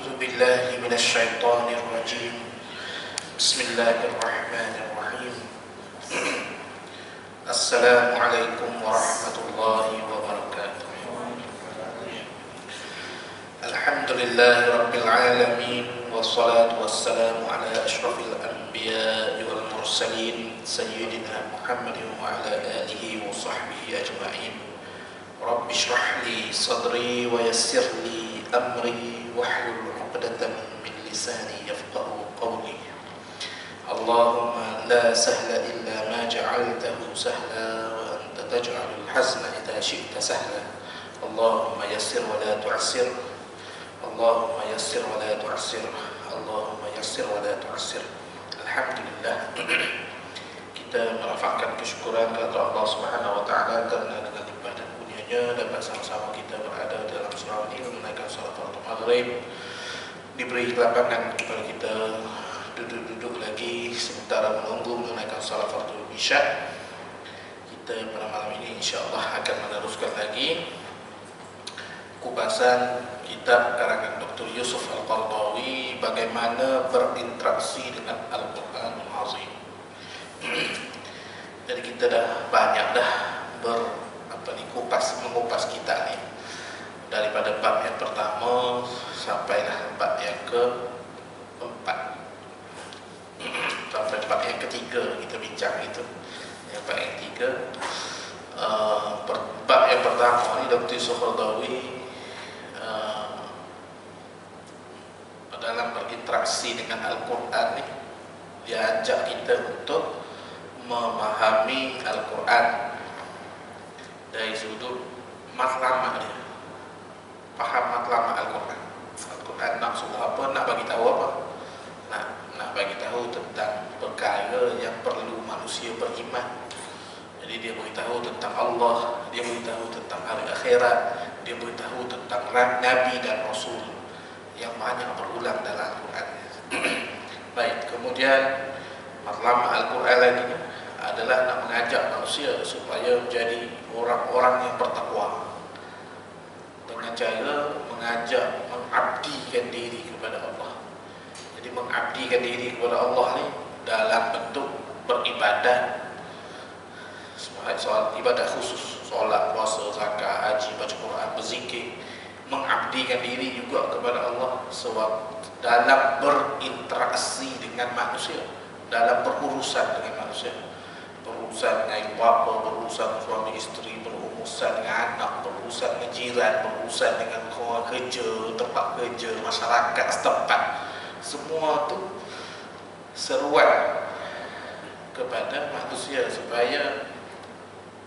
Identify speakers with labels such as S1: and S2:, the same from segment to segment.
S1: أعوذ بالله من الشيطان الرجيم. بسم الله الرحمن الرحيم. السلام عليكم ورحمة الله وبركاته. الحمد لله رب العالمين، والصلاة والسلام على أشرف الأنبياء والمرسلين سيدنا محمد وعلى آله وصحبه أجمعين. رب اشرح لي صدري ويسر لي أمري واحلل عقدة من لساني يفقه قولي. اللهم لا سهل إلا ما جعلته سهلا، وأنت تجعل الحزن إذا شئت سهلا. اللهم يسر ولا تعسر، اللهم يسر ولا تعسر، اللهم يسر ولا تعسر. Alhamdulillah, kita merafakkan kesyukuran kepada Allah Subhanahu wa taala karena dengan limpah dan kurnia-Nya dapat sama-sama kita berada dalam surau ini menunaikan salat maghrib. Diberi lapangan kepada kita duduk-duduk lagi sementara menunggu menunaikan salat fardu isya. Kita pada malam ini insyaallah akan meneruskan lagi kupasan kitab karangan Dr. Yusuf Al-Qaradawi, bagaimana berinteraksi dengan Al-Quranul Azim. Jadi kita dah banyak mengupas kita ni daripada bab yang pertama sampailah bab yang keempat, sampai bab yang ketiga kita bincang itu. Yang bab yang ketiga, bab yang pertama ni Dr. Yusuf Al-Qaradawi dalam berinteraksi dengan Al-Quran ni, dia ajak kita untuk memahami Al-Quran dari sudut matlamat dia, faham matlamat Al-Quran. Al-Quran nak suruh apa, nak bagi tahu apa, nak bagi tahu tentang perkara yang perlu manusia beriman. Jadi dia beritahu tentang Allah, dia beritahu tentang hari akhirat, dia beritahu tentang Nabi dan Rasul yang banyak berulang dalam Al-Quran. Baik, kemudian matlamat Al-Quran lagi adalah nak mengajak manusia supaya menjadi orang-orang yang bertakwa dengan cara mengajak mengabdikan diri kepada Allah. Jadi mengabdikan diri kepada Allah ni dalam bentuk beribadah, soal ibadah khusus, solat, puasa, zakat, haji, baca Quran, berzikir, mengabdikan diri juga kepada Allah sebab dalam berinteraksi dengan manusia, dalam berurusan dengan manusia, berurusan dengan ibu bapa, berurusan suami isteri, berurusan dengan anak, berurusan dengan jiran, berurusan dengan kawan kerja, tempat kerja, masyarakat setempat. Semua tu seruan kepada manusia supaya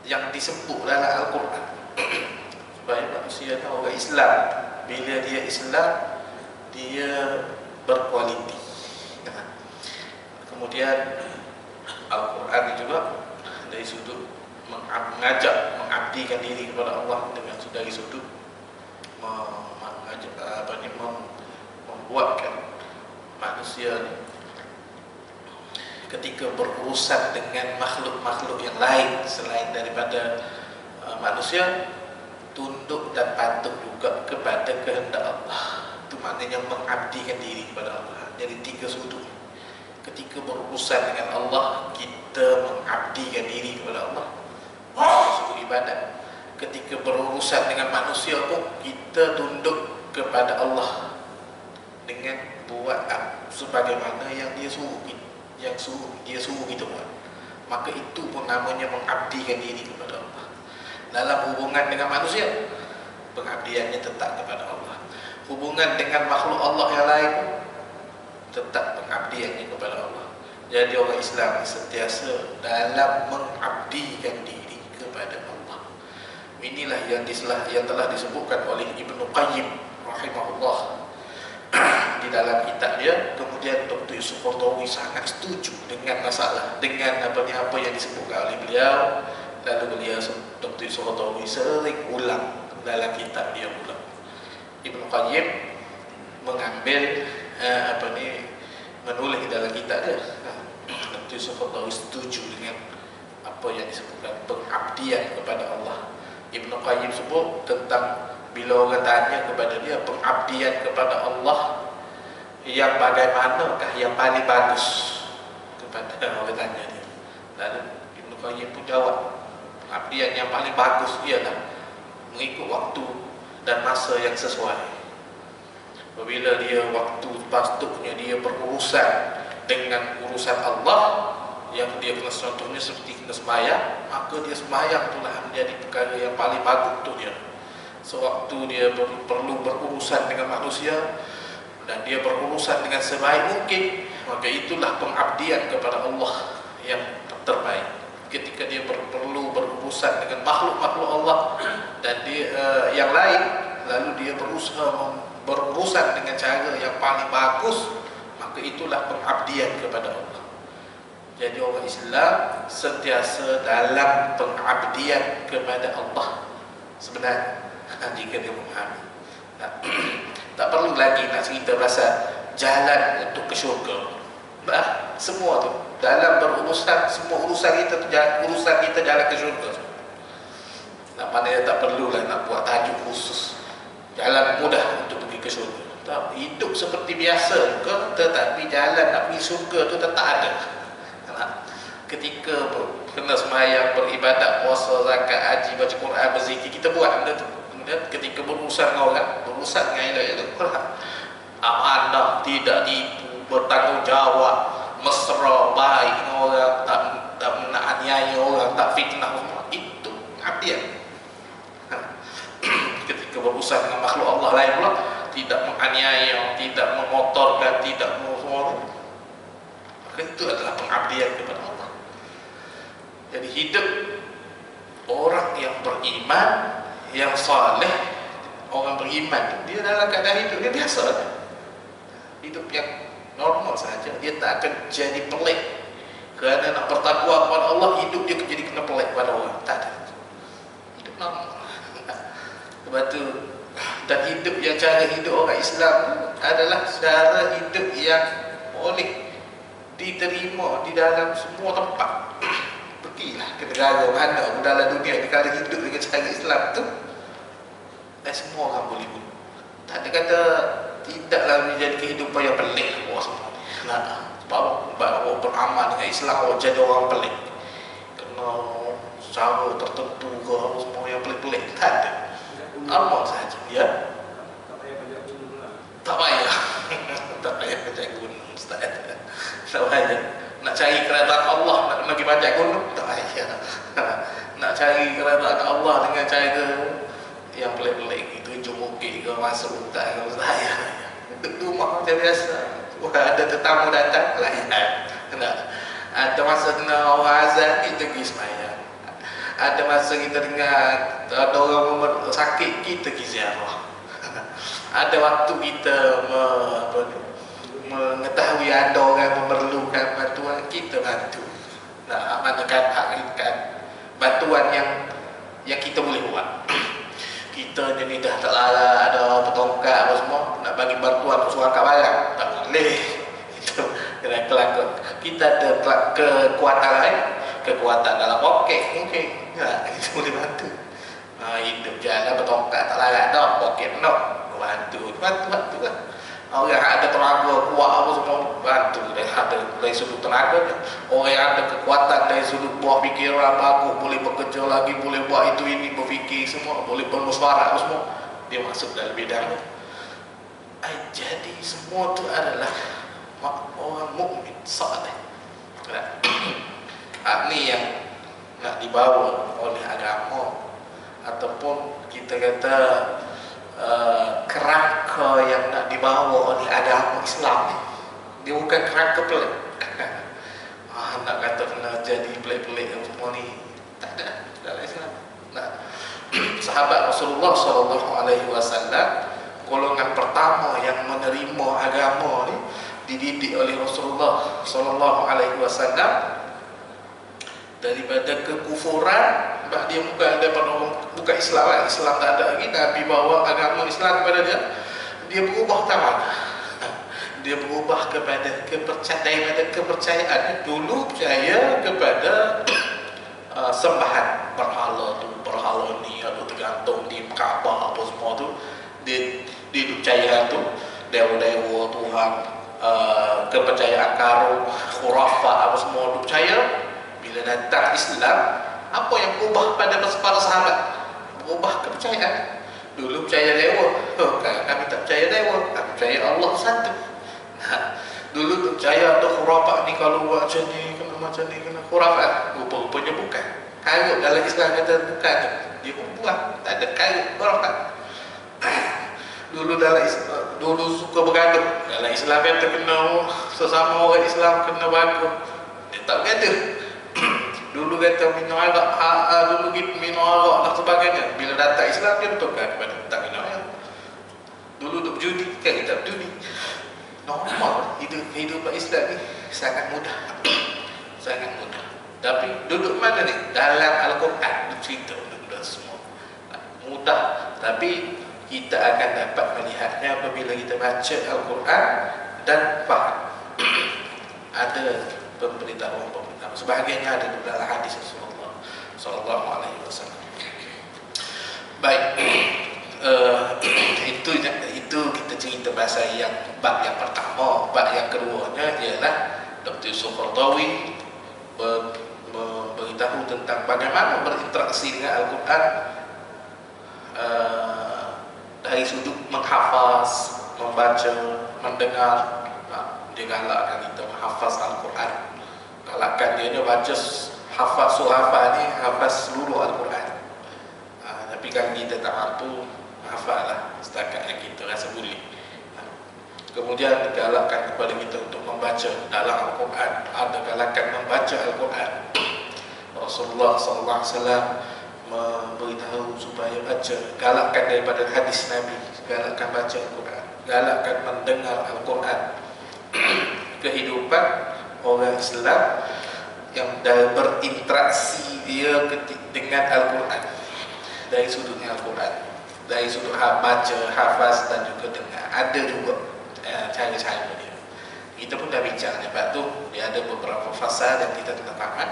S1: yang disebut dalam Al-Quran supaya manusia tahu orang Islam, bila dia Islam, dia berkualiti. Kemudian Al-Quran juga dari sudut mengajak mengabdikan diri kepada Allah dengan dari sudut membuatkan manusia ketika berurusan dengan makhluk-makhluk yang lain selain daripada manusia, tunduk dan patuh juga kepada kehendak Allah. Itu maknanya mengabdikan diri kepada Allah. Jadi tiga sudut. Ketika berurusan dengan Allah, kita mengabdikan diri kepada Allah, sudut ibadat. Ketika berurusan dengan manusia pun, kita tunduk kepada Allah dengan buat sebagaimana yang dia suruh kita buat. Maka itu pun namanya mengabdikan diri kepada Allah. Dalam hubungan dengan manusia, pengabdiannya tetap kepada Allah. Hubungan dengan makhluk Allah yang lain, tetap pengabdiannya kepada Allah. Jadi orang Islam sentiasa dalam mengabdikan diri kepada Allah. Inilah yang telah disebutkan oleh Ibnu Qayyim rahimahullah di dalam kitab dia. Kemudian Dr. Yusuf Al-Qaradawi sangat setuju dengan masalah, dengan apa yang disebutkan oleh beliau. Lalu beliau Dr. Yusuf Al-Qaradawi sering ulang dalam kitab dia ulang. Ibnu Qayyim mengambil menulis dalam kitab dia. Dr. Yusuf Al-Qaradawi setuju dengan apa yang disebutkan pengabdian kepada Allah. Ibnu Qayyim sebut tentang Bila orang tanya kepada dia pengabdian kepada Allah yang bagaimanakah yang paling bagus, kepada orang tanya dia. Lalu Ibn Qayyim pun jawab, pengabdian yang paling bagus ialah mengikut waktu dan masa yang sesuai. Apabila dia waktu sepatutnya dia berurusan dengan urusan Allah, yang dia kena, contohnya seperti kena sembahyang, maka dia sembahyang itulah menjadi perkara yang paling bagus untuk dia. Sewaktu dia perlu berurusan dengan manusia dan dia berurusan dengan sebaik mungkin, maka itulah pengabdian kepada Allah yang terbaik. Ketika dia perlu berurusan dengan makhluk-makhluk Allah dan dia yang lain, lalu dia berusaha berurusan dengan cara yang paling bagus, maka itulah pengabdian kepada Allah. Jadi orang Islam sentiasa dalam pengabdian kepada Allah sebenarnya, jika dia memahami. Tak perlu lagi nak cerita pasal jalan untuk ke syurga. Semua tu dalam berurusan, semua urusan kita tu, urusan kita jalan ke syurga. Maknanya tak perlulah nak buat tajuk khusus jalan mudah untuk pergi ke syurga. Tak, hidup seperti biasa juga, tetapi jalan nak pergi syurga tu tetap ada. Ketika kena sembahyang, beribadat, puasa, zakat, haji, baca Quran, berzikir, kita buat benda tu. Kemudian ketika berurusan dengan orang, berurusan dengan ilah-ilah Quran, amanah, tidak tipu, bertanggungjawab, mesra, baik dengan orang, tak menganiaya orang, tak fitnah semua, itu abdian. Ketika berurusan dengan makhluk Allah lain pula, tidak menganiaya, tidak memotorkan, tidak semua, maka itu adalah pengabdian kepada Allah. Jadi hidup orang yang beriman, yang saleh, orang beriman, dia dalam keadaan hidup dia biasa, hidup yang normal saja. Dia tak akan jadi pelik kerana nak bertakwa kepada Allah, hidup dia jadi kena pelik kepada orang. Tak ada, hidup normal. Sebab tu, dan hidup yang cara hidup orang Islam adalah cara hidup yang boleh diterima di dalam semua tempat. Pergilah ke negara mana dalam dunia ni, kalau hidup dengan cara Islam tu, semua orang boleh bunuh. Tak ada kata tidaklah menjadi kehidupan yang pelik buat semua ni. Sebab orang beramal dengan Islam, orang jadi orang pelik, kena cara tertentu ke semua yang pelik-pelik. Tak ada, normal saja. Ya, tak payah tak payah kerja gunung, Ustaz. Tak payah nak cari kerajaan Allah, nak pergi bajak gunung, tak payah. Nak cari kerajaan Allah dengan cara yang pelik-pelik, tunjuk bukit ke, masuk hutan ke, tak payah. Duduk rumah macam biasa. Ada tetamu datang, lain. Ada masa kena orang azan, kita pergi sembahyang. Ada masa kita dengar ada orang sakit, kita pergi ziarah. Ada waktu kita mengetahui ada orang memerlukan bantuan, kita bantu. Manakan hakikat bantuan yang kita boleh buat. Kita ni dah tak lala, ada petongkat apa semua, nak bagi bantuan suruh angkat barang, tak boleh. Itu kena kelakon. Kita ada kekuatan lain, kekuatan dalam poket mungkin, kita boleh bantu. Hidup jalan petongkat tak larat dah, poket penuh, bantu lah. Orang yang ada tenaga kuat apa semua, bantu. Ada dari sudut tenaga, orang yang ada kekuatan dari sudut buah fikiran bagus, boleh bekerja lagi, boleh buat itu ini, berfikir semua, boleh bermusyawarah semua, dia masuk dalam bidang itu. Jadi semua itu adalah orang mukmin saleh. Ini yang nak dibawa oleh agama, ataupun kita kata kerangka yang nak dibawa oleh agama Islam ni. Dia bukan kerangka pelik. Nak kata kena jadi pelik-pelik semua ni, tak ada dalam Islam. Sahabat Rasulullah SAW, golongan pertama yang menerima agama ni, dididik oleh Rasulullah SAW daripada kekufuran. Dia bukan daripada bukan Islam lah. Islam tak ada lagi, Nabi bawa agama Islam kepada dia. Dia berubah taman. Dia berubah kepada kepercayaan. Dulu percaya kepada sembahan berhala tu, berhala ni atau tergantung di Kaabah apa semua tu, dia duk percaya tu dewa-dewa Tuhan, kepercayaan karung, khurafat apa semua duk percaya. Bila datang Islam, apa yang berubah pada para sahabat? Berubah kepercayaan. Dulu percaya dewa, kami tak percaya dewa, kami percaya Allah satu. Dulu tu percaya tu khurafat ni, kalau buat macam ni kena macam ni, kena khurafat. Rupa-rupanya bukan. Karut dalam Islam kata bukan, dia pun buat, tak ada karut khurafat. Dulu dalam dulu suka bergaduh dalam Islam, kata kena sesama orang Islam kena bergaduh, dia tak bergaduh. Dulu kata minum arak, dulu gitu minum arak dan sebagainya. Bila datang Islam dia betulkan kepada tak minum arak. Dulu duk judi, kan kita judi. Normal hidup Islam ni sangat mudah. Sangat mudah. Tapi duduk mana ni? Dalam Al-Quran cerita benda semua. Mudah, tapi kita akan dapat melihatnya apabila kita baca Al-Quran dan faham. Ada pemberitahuan. Sebahagiannya ada dalam hadis Rasulullah sallallahu alaihi wasallam. Baik, itu kita cerita bahasa yang bab yang pertama. Bab yang keduanya ialah Dr. Yusuf Qaradawi beritahu tentang bagaimana berinteraksi dengan Al-Quran dari sudut menghafaz, membaca, mendengar. Dia galakkan kita menghafaz Al-Quran. Galakkan dia baca hafaz surah ni, hafaz seluruh Al-Quran. Tapi kalau kita tak mampu, hafazlah setakat yang kita rasa boleh. Kemudian galakkan kepada kita untuk membaca dalam Al-Quran. Ada galakkan membaca Al-Quran. Rasulullah SAW memberitahu supaya baca. Galakkan daripada hadis Nabi, galakkan baca Al-Quran, galakkan mendengar Al-Quran. Kehidupan orang Islam yang berinteraksi dia dengan Al-Quran dari sudutnya Al-Quran, dari sudut baca, hafaz dan juga dengar. Ada juga cara-cara dia. Kita pun dah bincang sebab tu dia ada beberapa fasa yang kita telah faham.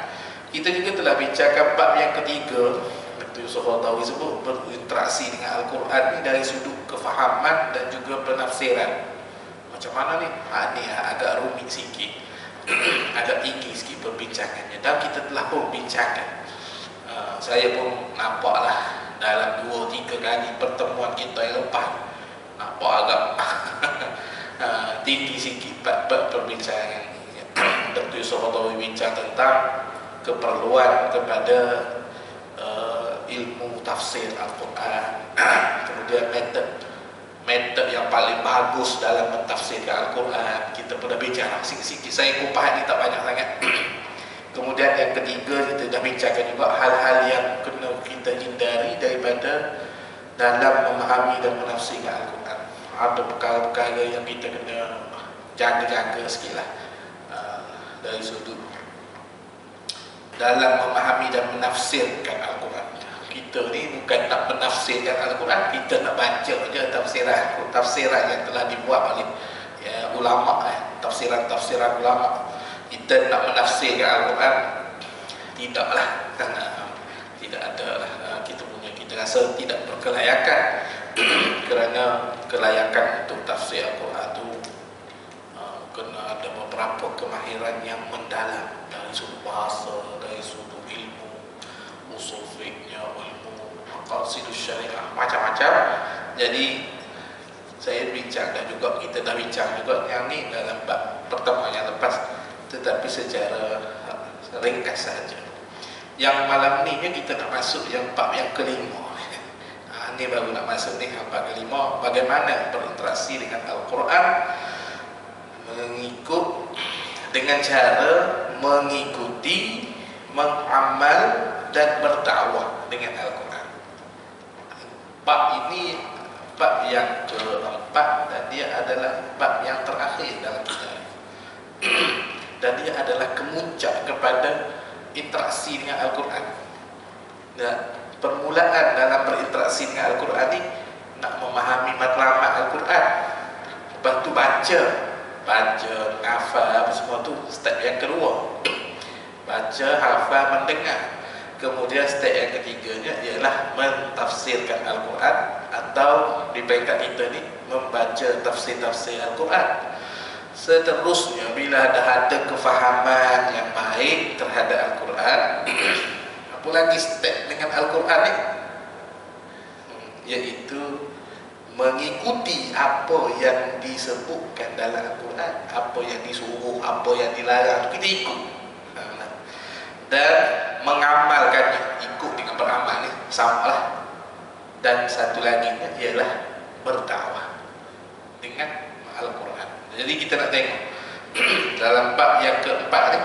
S1: Kita juga telah bincangkan bab yang ketiga. Dr. Yusuf Qaradawi sebut berinteraksi dengan Al-Quran ni dari sudut kefahaman dan juga penafsiran. Macam mana ni? Ni agak rumit sikit. Agak tinggi sikit perbincangannya, dan kita telah pun bincangkan. Saya pun nampaklah dalam 2-3 kali pertemuan kita yang lepas, nampak agak tinggi sikit perbincangan. Dr. Yusuf Qaradawi bincang tentang keperluan kepada ilmu tafsir Al-Quran, kemudian metode yang paling bagus dalam mentafsirkan Al-Quran. Kita pun dah bincang sikit-sikit, saya kupas ni tak banyak sangat. Kemudian yang ketiga, kita dah bincangkan juga hal-hal yang kena kita hindari daripada dalam memahami dan menafsirkan Al-Quran. Ada perkara-perkara yang kita kena jaga-jaga sikit lah, dari sudut dalam memahami dan menafsirkan Al-Quran. Kita ni bukan nak menafsirkan Al-Quran, kita nak baca je tafsiran yang telah dibuat oleh ulama, tafsiran ulama. Kita nak menafsirkan Al-Quran, tidaklah, tidak ada lah. Kita rasa tidak berkelayakan. Kerana kelayakan untuk tafsir Al-Quran tu kena ada beberapa kemahiran yang mendalam dari sudut bahasa, dari sudut ilmu usul fiqhnya, ilmu maqasidus syariah, macam-macam. Jadi saya bincang, dan juga kita dah bincang juga yang ni dalam bab pertemuan yang lepas, tetapi secara ringkas saja. Yang malam ni kita nak masuk yang bab yang kelima. Ni baru nak masuk ni bab kelima, bagaimana berinteraksi dengan Al-Quran dengan cara mengikuti, mengamal dan berdakwah dengan Al-Quran. Bab ini bab yang keempat, dan dia adalah bab yang terakhir dalam kitab. Dan dia adalah kemuncak kepada interaksi dengan Al-Quran. Dan permulaan dalam berinteraksi dengan Al-Quran ni nak memahami matlamat Al-Quran. Lepas tu baca, hafal, semua tu step yang kedua. Baca, hafal, mendengar. Kemudian step yang ketiganya ialah mentafsirkan Al-Quran, atau di peringkat kita ni membaca tafsir-tafsir Al-Quran. Seterusnya bila dah ada kefahaman yang baik terhadap Al-Quran, apa lagi step dengan Al-Quran ni? Iaitu mengikuti apa yang disebutkan dalam Al-Quran, apa yang disuruh, apa yang dilarang, kita ikut. Dan mengamalkannya, ikut dengan beramal ni sama lah. Dan satu lagi ialah berdakwah dengan Al-Quran. Jadi kita nak tengok dalam bab yang keempat ni,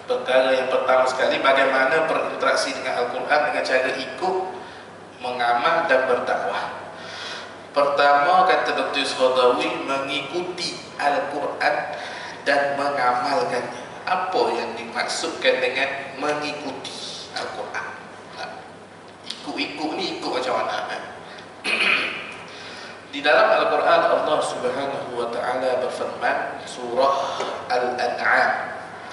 S1: perkara yang pertama sekali bagaimana berinteraksi dengan Al-Quran dengan cara ikut, mengamal dan berdakwah. Pertama, kata Dr. Yusuf-Qaradawi, mengikuti Al-Quran dan mengamalkannya. Apa yang dimaksudkan dengan mengikuti Al-Quran? Ikut-ikut ni ikut macam mana? Di dalam Al-Quran Allah Subhanahu wa taala berfirman, surah Al-An'am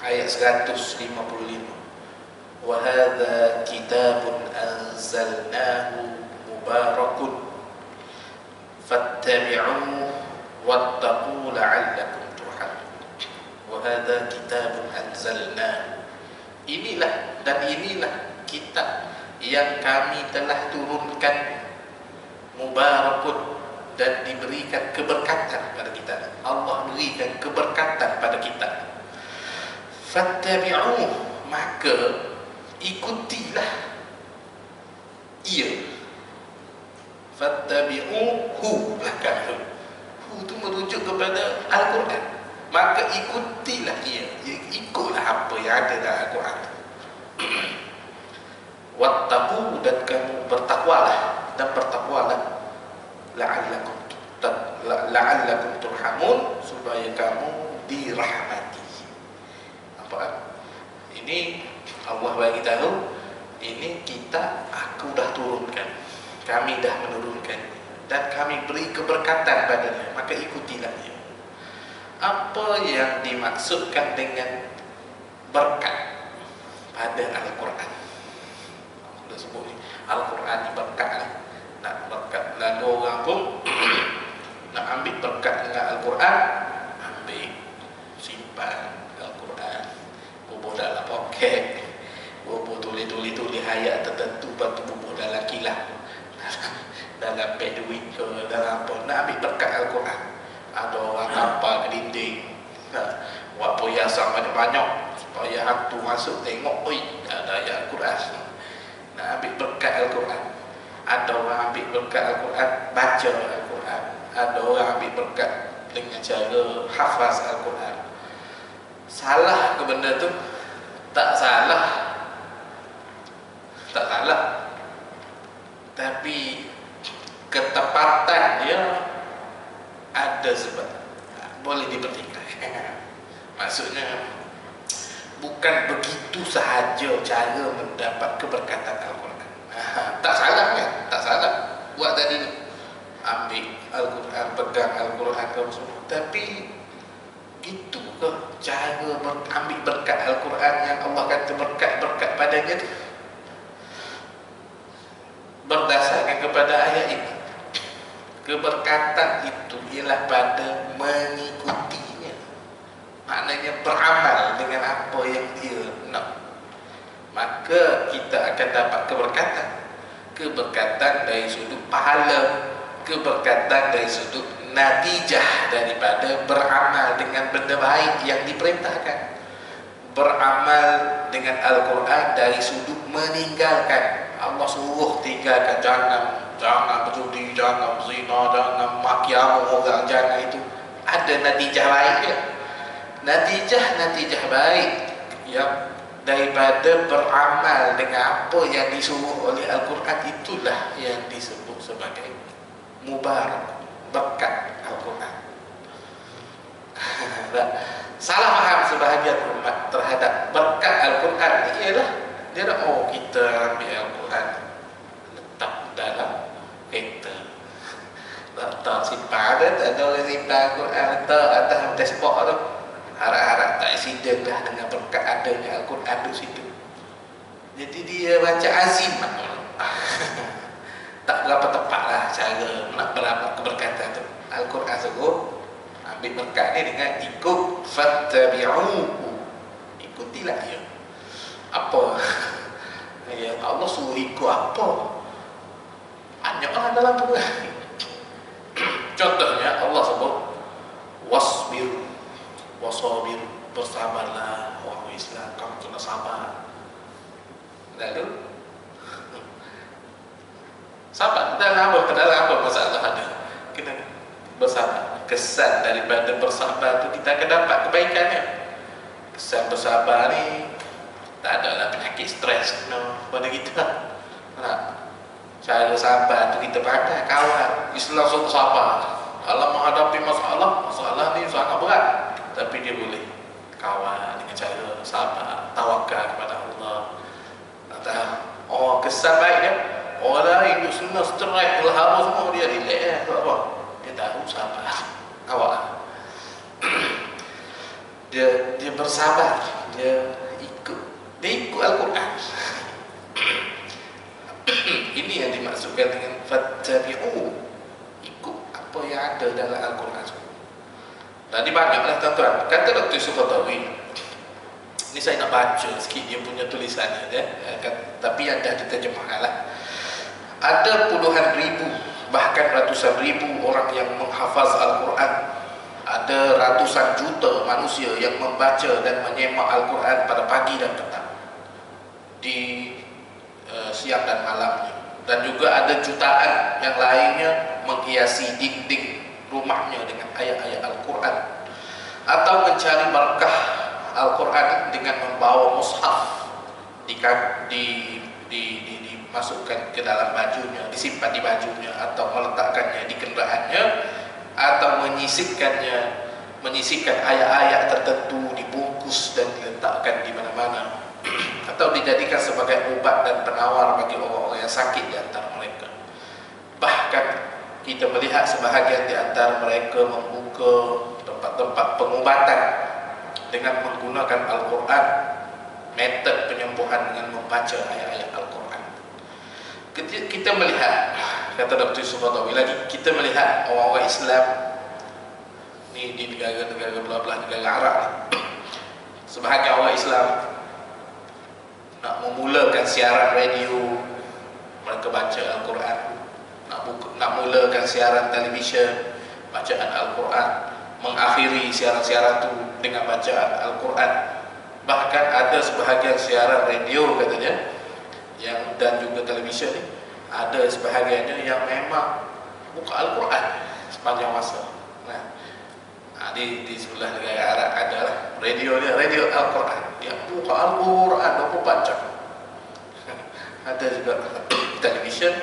S1: ayat 155, wa hadza kitabun anzalnahu mubarakun fattabi'uhu wattaqu la'allakum turhamun. Wa hadza kitabun anzalnahu, inilah dan inilah kitab yang kami telah turunkan, mubarakun, dan diberikan keberkatan pada kita. Allah berikan keberkatan pada kita. Fattabi'uhu, maka ikutilah ia. Fattabi'uhu, belakang hu itu merujuk kepada Al-Quran. Maka ikutilah ia, ikutlah apa yang ada dalam Al-Quran. Wattaqu, dan kamu bertakwalah, dan bertakwalah, la'allakum turhamun, supaya kamu dirahmati. Apa? Ini Allah bagi tahu, ini kita, aku dah turunkan, kami dah menurunkan, dan kami beri keberkatan padanya, maka ikutilah dia. Apa yang dimaksudkan dengan berkat pada Al-Quran? Aku dah sebut ni, Al-Quran ni berkat lah. Nak berkat, lalu orang pun nak ambil berkat dengan Al-Quran, ambil, simpan Al-Quran, bubuh dalam poket, bubuh tulis ayat tertentu, lepas tu bubuh dalam kilang, dalam beg duit ke, dalam apa, nak ambil berkat Al-Quran. Ada orang nampak ke dinding, buat perhiasan banyak-banyak supaya hantu masuk tengok, oi, ada ayat Al-Quran, nak ambil berkat Al-Quran. Ada orang ambil berkat Al-Quran, baca Al-Quran. Ada orang ambil berkat dengan cara hafaz Al-Quran. Salah ke benda tu? Tak salah. Tak salah. Tapi ketepatan dia ada sebab. Boleh dipertikaikan. Maksudnya bukan begitu sahaja cara mendapat keberkatan Al-Quran. Tak salah kan? Tak salah buat tadi ni, ambil Al-Quran, pegang Al-Quran kamu semua. Tapi gitu ke cara ambil berkat Al-Quran yang Allah kata berkat-berkat padanya tu? Berdasarkan kepada ayat ini, keberkatan itu ialah pada mengikutinya. Maknanya beramal dengan apa yang dia nak, maka kita akan dapat keberkatan. Keberkatan dari sudut pahala, keberkatan dari sudut natijah daripada beramal dengan benda baik yang diperintahkan. Beramal dengan Al-Quran dari sudut meninggalkan. Allah suruh tinggalkan, jangan berjudi, jangan zina, jangan maki orang, jangan itu. Ada natijah baik dia. Natijah baik yang daripada beramal dengan apa yang disuruh oleh Al-Quran, itulah yang disebut sebagai mubarak, berkat Al-Quran. Salah faham sebahagian umat terhadap berkat Al-Quran ni ialah dia nak, oh kita ambil Al-Quran letak dalam kereta, letak simpan, ada orang simpan Al-Quran letak atas dashboard tu, harap-harap tak accident lah dengan berkat adanya Al-Quran di situ. Jadi dia baca azimat. Tak berapa tepat lah cara nak beramal keberkatan tu. Al-Quran sebut ambil berkat ni dengan ikut fattabi'uhu, ikutilah dia. Apa ya Allah suruh ikut apa? Banyaklah dalam tu. Contohnya Allah sebut wasbir wasabir, bersabarlah wahai Islam, kamu kena sabar. Lalu sabar dalam apa masalah ada? Kena bersabar. Kesan daripada bersabar tu kita akan dapat kebaikannya. Kesan bersabar ni tak adalah penyakit stres pada kita. Cara sabar tu kita pandai kawan. Islam suruh sabar dalam menghadapi masalah ni sangat berat, tapi dia boleh kawan dengan cara sabar, tawakal kepada Allah. Oh, kesan baik dia. Orang hidup sunnah stres, berharap semua dia relax apa? Dia tahu sabar. Awak dia bersabar, dia ikut Al-Quran. Ini yang dimaksudkan dengan fattabi'u, ikut apa yang ada dalam Al-Quran. Tadi banyaklah tuan-tuan. Kata Dr. Yusuf Al-Tawi, ini saya nak baca sikit dia punya tulisannya ya. Tapi yang dah diterjemahkan lah. Ada puluhan ribu, bahkan ratusan ribu orang yang menghafaz Al-Quran. Ada ratusan juta manusia yang membaca dan menyemak Al-Quran pada pagi dan petang, di siang dan malamnya. Dan juga ada jutaan yang lainnya menghiasi dinding rumahnya dengan ayat-ayat Al-Quran, atau mencari berkah Al-Quran dengan membawa mushaf dimasukkan ke dalam bajunya, disimpan di bajunya, atau meletakkannya di kenderaannya, atau menyisihkan ayat-ayat tertentu dibungkus dan diletakkan di mana-mana, atau dijadikan sebagai obat dan penawar bagi orang-orang yang sakit di antara mereka. Bahkan kita melihat sebahagian di antara mereka membuka tempat-tempat pengobatan dengan menggunakan Al-Quran, metode penyembuhan dengan membaca ayat-ayat Al-Quran. Kita melihat, kata Dr. Yusuf Al-Tawi lagi, kita melihat orang-orang Islam ni di negara-negara belah-belah negara Arab ni, sebahagian orang Islam nak memulakan siaran radio, mereka baca Al-Quran. Nak mulakan siaran televisyen, bacaan Al-Quran. Mengakhiri siaran-siaran tu dengan bacaan Al-Quran. Bahkan ada sebahagian siaran radio katanya dan juga televisyen ni, ada sebahagiannya yang memang buka Al-Quran sepanjang masa. Di sebelah negara Arab adalah radio Al-Quran. Dia buka Al-Quran 24 jam. Ada juga televisyen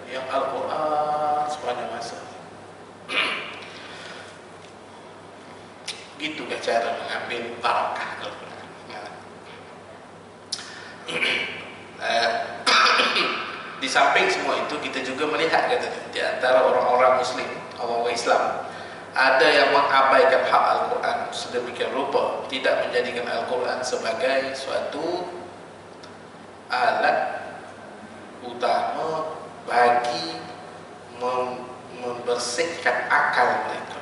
S1: yang Al-Quran sepanjang masa. Gitukah cara mengambil barakah Al-Quran? Di samping semua itu, kita juga melihat katanya di antara orang-orang Muslim, orang-orang Islam, ada yang mengabaikan hak Al-Quran sedemikian rupa, tidak menjadikan Al-Quran sebagai suatu alat utama bagi membersihkan akal mereka,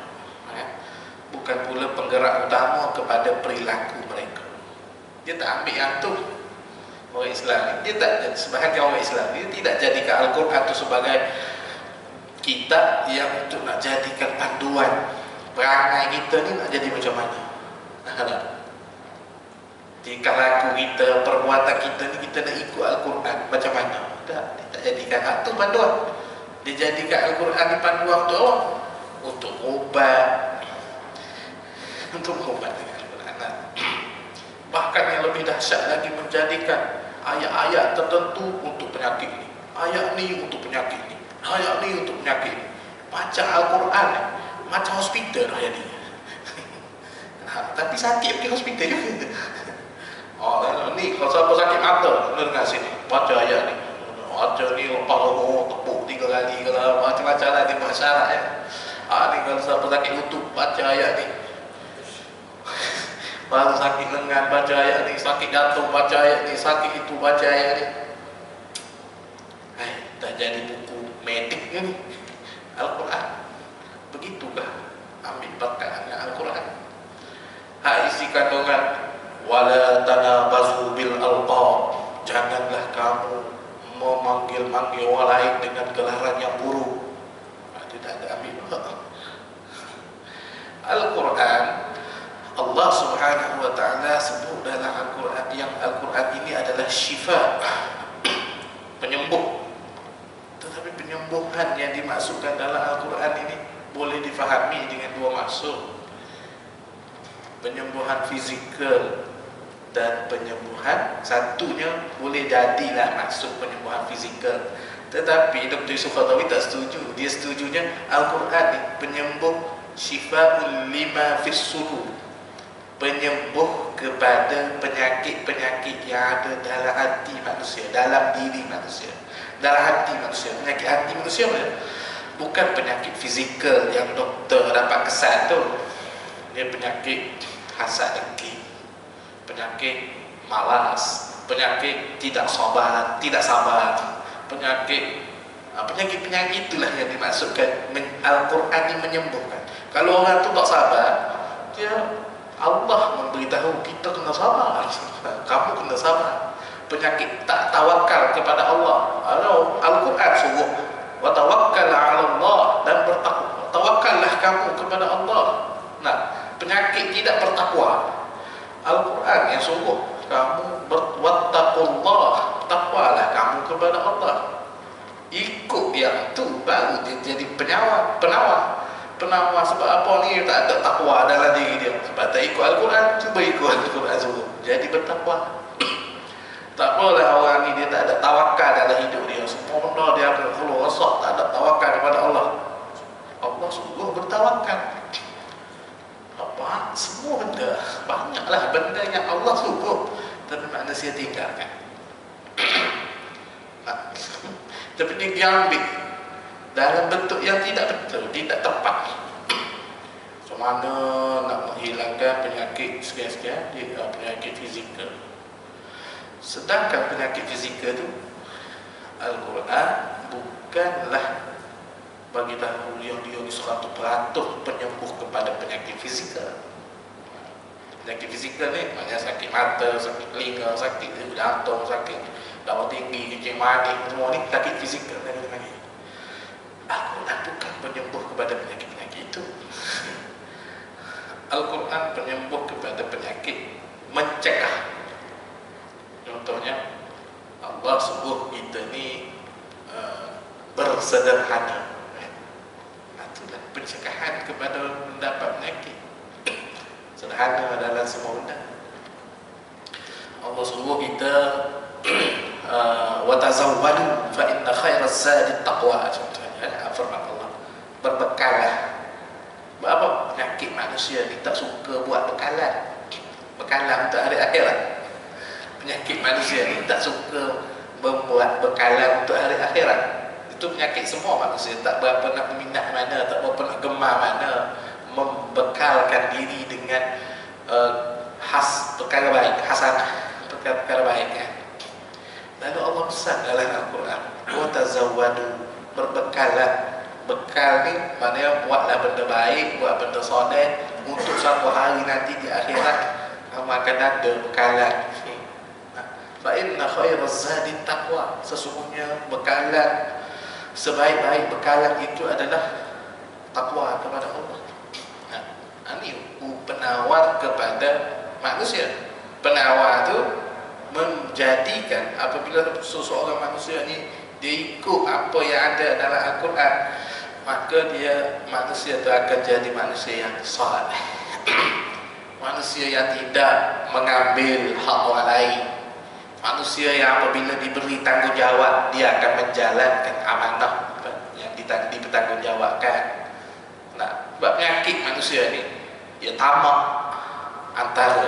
S1: bukan pula penggerak utama kepada perilaku mereka. Dia tak ambil yang tu. Orang Islam dia tak, sebahagian orang Islam dia tidak jadikan Al-Quran itu sebagai kitab yang untuk nak jadikan panduan perangai kita ni nak jadi macam mana. Tingkah laku kita, perbuatan kita ni, kita nak ikut Al-Quran macam mana. Dia tak jadikan hak tu panduan. Dia jadikan Al-Quran ni panduan untuk apa? Untuk ubat, untuk ubat dengan Al-Quran. Bahkan yang lebih dahsyat lagi, menjadikan ayat-ayat tertentu untuk penyakit ni, ayat ni untuk penyakit ni, ayat ni untuk penyakit ni. Baca Al-Quran macam hospital ayat ni. Tapi sakit pergi hospital juga. Ni kalau siapa sakit mata, dengar sini, baca ayat ni. Baca ni lepas tepuk 3 kali ke lah, macam-macam lah dia buat syarat ya. Ni kalau siapa sakit lutut, baca ayat ni. Baru sakit lengan baca ayat ni, sakit jantung baca ayat ni, sakit itu baca ayat ni. Dah jadi buku medik ni Al-Quran. Begitulah ambil berkat dengan Al-Quran. Isi kandungan wala tanabazu bil alqab, janganlah kamu memanggil-manggil orang lain dengan gelaran yang buruk. Itu tak ada ambil. Al-Quran, Allah Subhanahu wa taala sebut dalam Al-Quran yang Al-Quran ini adalah syifa, penyembuh. Tetapi penyembuhan yang dimaksudkan dalam Al-Quran ini boleh difahami dengan dua maksud. Penyembuhan fizikal dan penyembuhan, satunya boleh jadilah maksud penyembuhan fizikal. Tetapi Dr. Yusuf Qaradawi tak setuju. Dia setujunya Al-Quran ni penyembuh syifa'ul lima fis sudur, penyembuh kepada penyakit-penyakit yang ada dalam hati manusia, dalam diri manusia, dalam hati manusia. Penyakit hati manusia bukan penyakit fizikal yang doktor dapat kesan tu. Dia penyakit hasad dengki, penyakit malas, penyakit tidak sabar, penyakit itulah yang dimaksudkan Al-Quran ini menyembuhkan. Kalau orang tu tak sabar, dia Allah memberitahu kita kena sabar. Kamu kena sabar. Penyakit tak tawakal kepada Allah. Al-Quran suruh wa tawakkal 'ala Allah, dan bertakwa. Tawakallah kamu kepada Allah. Nah, penyakit tidak bertakwa, Al-Quran yang suruh kamu berwattaqullah, takwalah kamu kepada Allah. Ikut yang tu baru dia jadi penawar. Sebab apa ni tak ada takwa dalam diri dia? Sebab tak ikut Al-Quran. Cuba ikut Al-Quran suruh jadi bertakwa. Tak apalah orang ni dia tak ada tawakal dalam hidup dia. Semua benda dia akan keluar rosak, tak ada tawakal kepada Allah. Allah suruh bertawakal. Apa? Semua benda, banyaklah benda yang Allah suruh, tapi manusia tinggalkan. Tapi dia ambil dalam bentuk yang tidak betul, tidak tepat. Macam mana nak menghilangkan penyakit sekian-sekian, penyakit fizikal. Sedangkan penyakit fizikal itu Al-Quran bukanlah bagi tahu yang dia 100% penyembuh kepada penyakit fizikal. Penyakit fizikal ni maknanya sakit mata, sakit telinga, sakit jantung, sakit darah tinggi, kencing manis, semua ni sakit fizikal. Al-Quran bukan penyembuh kepada penyakit-penyakit itu. Al-Quran penyembuh kepada penyakit mencegah. Contohnya Allah suruh kita ni bersederhana. Itulah pencegahan kepada mendapat penyakit. Sederhana dalam semua benda. Allah suruh kita wa tazawwadu fa inna khairaz zadi taqwa. Contohnya firman Allah, berbekallah. Apa penyakit manusia ni tak suka buat bekalan. Bekalan untuk hari akhirat. Penyakit manusia ni tak suka membuat bekalan untuk hari akhirat. Itu penyakit semua manusia, tak berapa nak minat mana, tak berapa nak gemar mana membekalkan diri dengan perkara baik, hasanah, perkara baik kan. Lalu Allah pesan dalam Al-Quran, wa tazawwadu, berbekalah. Bekal ni maknanya buatlah benda baik, buat benda soleh, untuk suatu hari nanti di akhirat kamu akan ada bekalan. Fa inna khairaz zadi taqwa, sesungguhnya bekalan, sebaik-baik bekalan itu adalah takwa kepada Allah. Ini penawar kepada manusia. Penawar itu menjadikan apabila seseorang manusia ini dia ikut apa yang ada dalam Al-Quran, maka manusia itu akan jadi manusia yang saleh. Manusia yang tidak mengambil hak orang lain. Manusia yang apabila diberi tanggungjawab, dia akan menjalankan amanah yang dipertanggungjawabkan. Nah, sebab penyakit manusia ni, dia tamak antara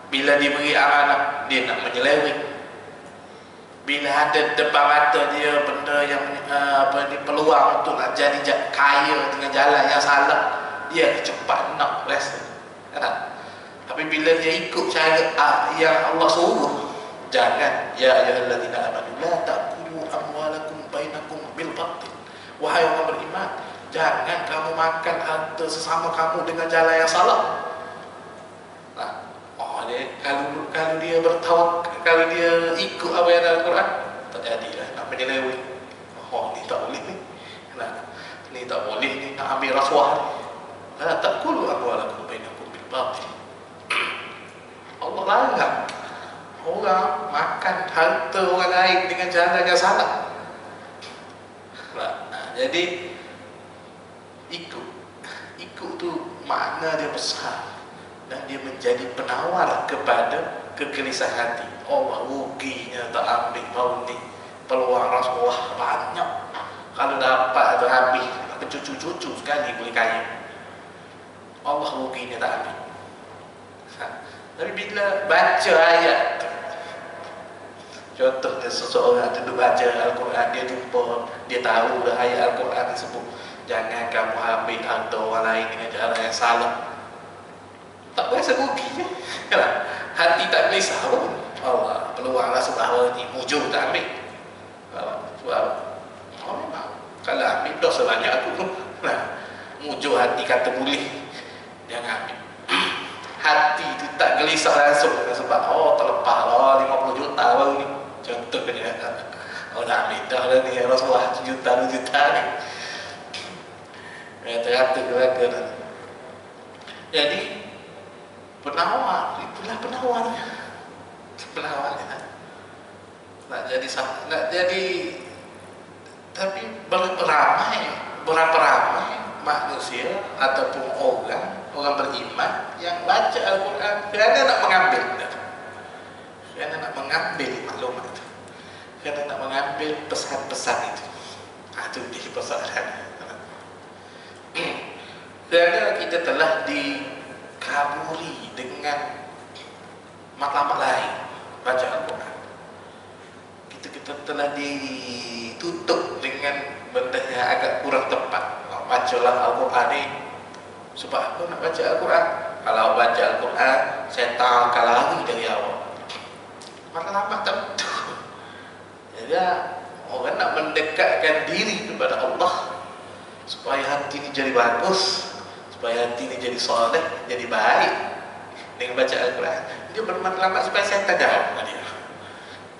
S1: bila diberi amanah, dia nak menyeleweng. Bila ada depan mata dia benda yang peluang untuk nak jadi kaya dengan jalan yang salah, dia cepat nak rasa. Kan? Tapi Tapi bila dia ikut cara yang Allah suruh, jangan, ya ayyuhalladzina amanu la ta'kulu amwalakum bainakum bil batil. Wahai orang beriman, jangan kamu makan harta sesama kamu dengan jalan yang salah. Nah, kalau dia bertawakal, kalau dia ikut apa yang ada Al-Quran, tak jadilah nak menyeleweng. Ni tak boleh ni. Nah, ni tak boleh ni, nak ambil rasuah ni. La ta'kulu amwalakum bainakum bil batil. Allah larang orang makan harta orang lain dengan jalan yang salah. Jadi ikut tu makna dia besar, dan dia menjadi penawar kepada kegelisahan hati. Allah ruginya tak ambil mau ni, peluang rasuah banyak, kalau dapat atau habis ke cucu-cucu sekali boleh kaya. Allah ruginya tak ambil. Tapi bila baca ayat, contohnya seseorang duduk baca Al-Quran, dia jumpa, dia tahu dah ayat Al-Quran tersebut, jangan kamu ambil harta orang lain dengan cara yang salah. Tak berasa rugi kan? Hati tak gelisah pun. Allah, peluanglah sebab ni mujur tak ambil. Sebab memang kalau ambil dosa banyak aku tu. Mujur hati kata boleh, jangan ambil. Hati tu tak gelisah langsung sebab terlepas lah 50 juta baru ni. Contohnya nak ambil dah lah ni Rasulullah 1 juta 2 juta ni. Kata-kata ke dah. Jadi penawar, itulah penawarnya. Penawarnya nak jadi tapi berapa ramai manusia ataupun orang beriman yang baca Al-Quran kerana nak mengambil maklumat itu, kerana nak mengambil pesan-pesan itu. Itu dia persoalan. Kerana kita telah dikaburi dengan maklumat lain baca Al-Quran, kita telah ditutup dengan benda yang agak kurang tepat. Bacalah Al-Quran ni sebab apa nak baca Al-Quran? Kalau baca Al-Quran, syaitan akan lari dari awak. Maka lama tak betul. Jadi orang nak mendekatkan diri kepada Allah supaya hati ni jadi bagus, supaya hati ni jadi soleh, jadi baik dengan baca Al-Quran. Dia bermatlamat supaya syaitan jauh dengan dia.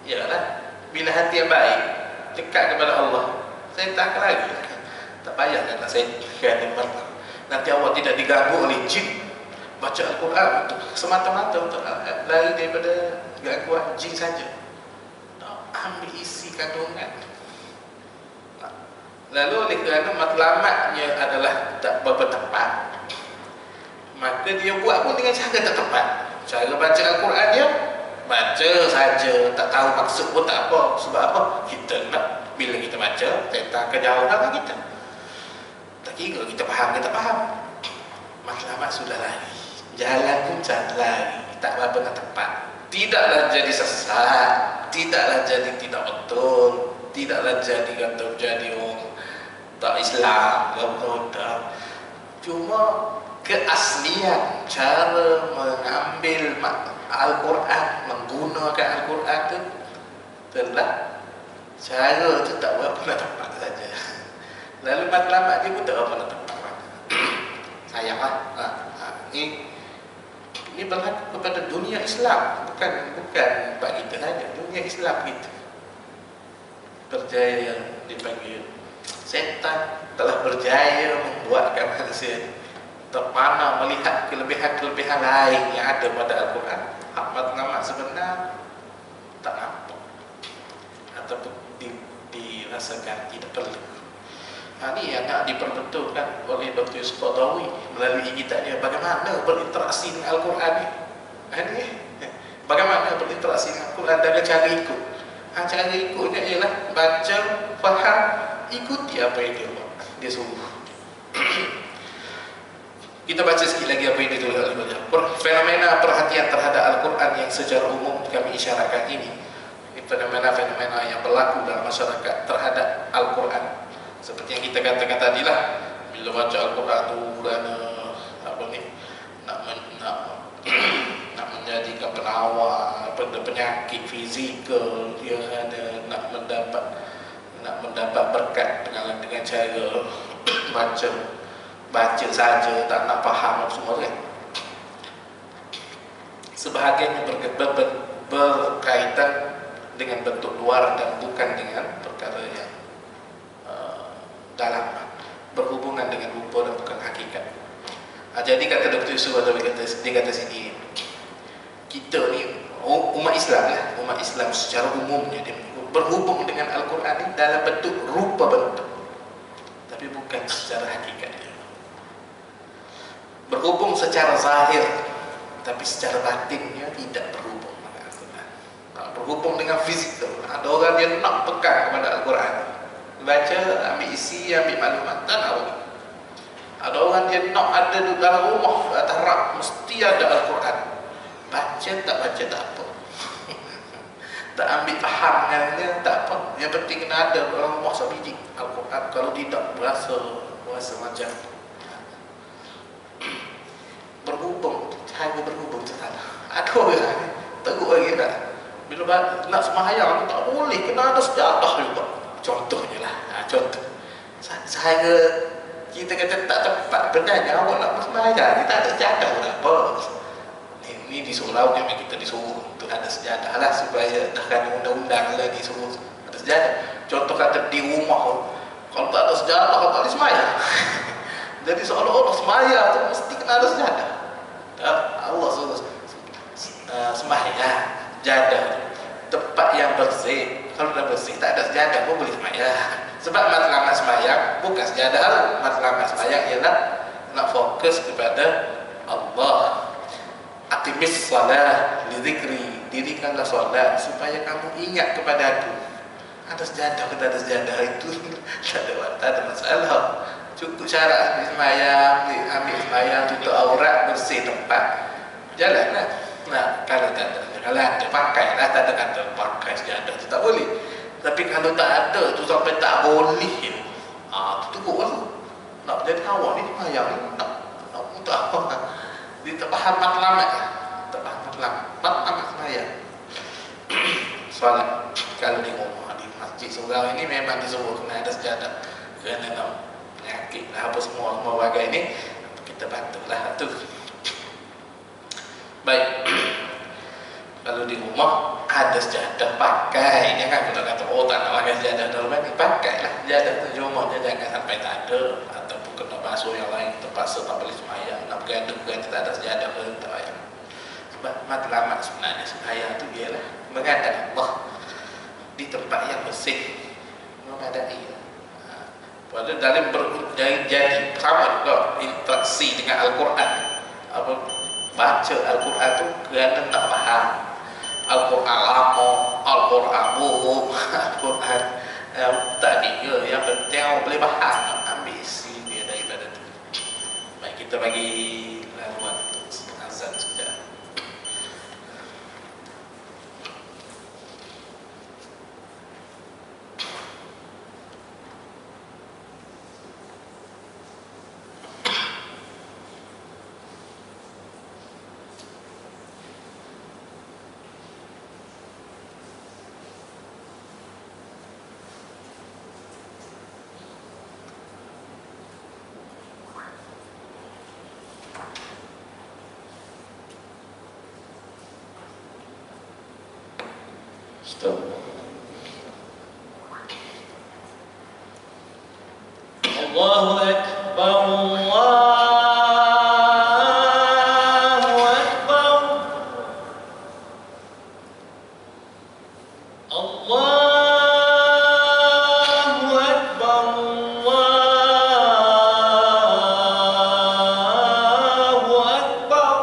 S1: Yalah, bila hati yang baik dekat kepada Allah, syaitan akan lari. Tak payah nak syaitan yang bermatlamat. Nanti awak tidak diganggu oleh jin. Baca Al-Quran semata-mata untuk lari daripada gangguan jin saja. Ambil isi kandungan. Lalu oleh kerana matlamatnya adalah tak bertepat, maka dia buat pun dengan cara tak tepat. Cara baca Al-Quran dia baca saja, tak tahu maksud pun tak apa. Sebab apa? Kita nak, bila kita baca, kita akan jauh dengan kita. Tak kira kita faham ke tak faham, matlamat sudah lari, jalan pun jalan lari, tak apa nak tepat. Tidaklah jadi sesat, tidaklah jadi tidak betul, tidaklah jadi kata jadi orang tak Islam, tak. Cuma keaslian cara mengambil Al-Quran, menggunakan Al-Quran itu telah cara itu tak berapa nak tepat saja. Lalu matlamat dia pun tak apa nak tepat. Sayanglah. Ini berlaku kepada dunia Islam, bukan bagi kita saja. Dunia Islam kita berjaya, dipanggil setan telah berjaya membuatkan manusia terpana melihat kelebihan-kelebihan lain yang ada pada Al-Quran. Matlamat sebenar tak nampak ataupun dirasakan tidak perlu. Ini yang nak diperbetulkan oleh Dr. Yusuf Qaradawi melalui kitabnya bagaimana berinteraksi dengan Al-Quran ini. Bagaimana berinteraksi dengan Al-Quran dengan cara ikut. Cara ikutnya ialah baca, faham, ikuti apa yang dia buat, dia suruh. Kita baca sikit lagi apa yang ditulis oleh beliau. Fenomena perhatian terhadap Al-Quran yang secara umum kami isyaratkan ini fenomena-fenomena yang berlaku dalam masyarakat terhadap Al-Quran. Seperti yang kita katakan tadi lah, bila baca Al-Quran tu kerana apa ni, nak penyakit fizikal, dia hanya nak mendapat berkat dengan cara baca saja, tak nak faham semua kan. Sebahagiannya berkaitan dengan bentuk luar dan bukan dengan perkara yang dalam, berhubungan dengan rupa dan bukan hakikat. Jadi kata Dr. Yusuf dia kata sini, kita ni umat Islam lah, umat Islam secara umumnya dia berhubung dengan Al-Quran ni dalam bentuk rupa bentuk, tapi bukan secara hakikat dia. Berhubung secara zahir, tapi secara batinnya tidak berhubung dengan Al-Quran. Berhubung dengan fizikal. Ada orang dia nak pegang kepada Al-Quran, baca, ambil isi, ambil maklumat, tak nak. Ada orang dia nak ada di dalam rumah, atas rak, mesti ada Al-Quran. Baca tak baca tak apa. Tak ambil faham dengannya tak apa. Yang penting kena ada dalam rumah sebiji Al-Quran. Kalau tidak berasa macam berhubung, cara berhubung sana. Ada orang teruk lagi tak. Bila nak sembahyang tak boleh, kena ada sejadah juga. Contohnya lah, contoh. Saya kita kata tak tepat benarnya awak nak sembahyang, kita ada sejadah pun apa. Ini di surau memang kita disuruh untuk ada sejadah lah, supaya dah kan undang-undang lah disuruh ada sejadah. Contoh kata di rumah, kalau tak ada sejadah tak boleh sembahyang. Jadi seolah-olah sembahyang tu mesti kena ada sejadah. Allah suruh sembahyang, jadah tempat yang bersih. Kalau dah bersih tak ada sejadah pun boleh sembahyang. Sebab matlamat sembahyang bukan sejadah, matlamat sembahyang ialah nak fokus kepada Allah. Atimis salat li zikri, dirikanlah solat supaya kamu ingat kepada aku. Ada sejadah ke tak ada sejadah itu tak ada masalah. Cukup syarat ambil sembahyang, tutup aurat, bersih tempat, jalanlah. Nah, kalau tak ada, kalau ada pakailah, tak ada kata pakai sejadah itu tak boleh. Tapi kalau tak ada tu sampai tak boleh, tu teruk lah. Nak jadi awak ni sembahyang ni nak untuk apa? Dia tak faham matlamat, tak faham matlamat sembahyang. Soalan kalau di rumah, di masjid surau ini memang disuruh kena ada sejadah, kerana nak penyakit lah apa semua bagai ni, kita bantulah tu. Baik. Kalau di rumah ada sejadah, pakai. Jangan kita kata tak nak pakai sejadah dalam ni, pakailah sejadah tu di rumahnya, jangan sampai tak ada ataupun kena basuh yang lain terpaksa tak boleh sembahyang, nak bergaduh kan tak ada sejadah pun tak payah. Sebab matlamat sebenarnya sembahyang tu ialah menghadap Allah di tempat yang bersih, menghadapi. Pada dalam jadi sama juga interaksi dengan Al-Quran. Apa baca Al-Quran tu kerana nak faham Al-Quran lama, Al-Quran buruk, Al-Quran tak dia, yang penting orang boleh faham, ambil isi dia daripada tu. Baik, kita bagi laluan untuk azan sudah. Stop. Allahu Akbar, Allahu Akbar, Allahu Akbar, Allahu Akbar.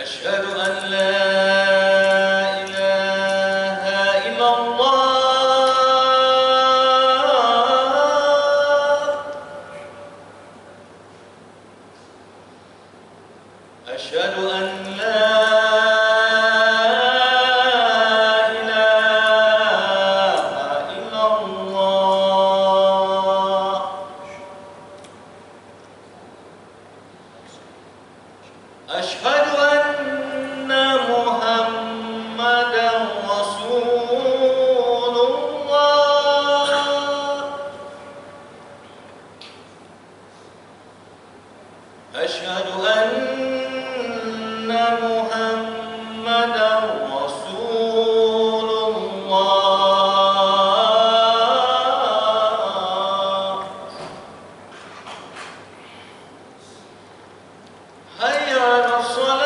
S1: أشهد أن لا إله إلا الله أشهد أن محمدا رسول الله. حي على الصلاة.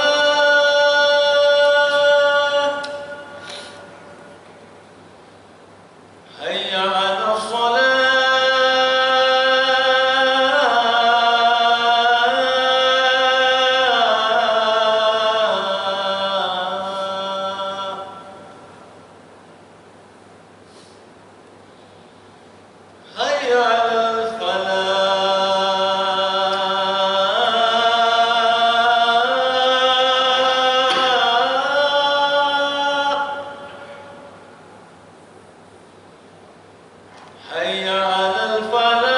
S1: حي على الصلاة. حي على الفلاح. حي على الفلاح.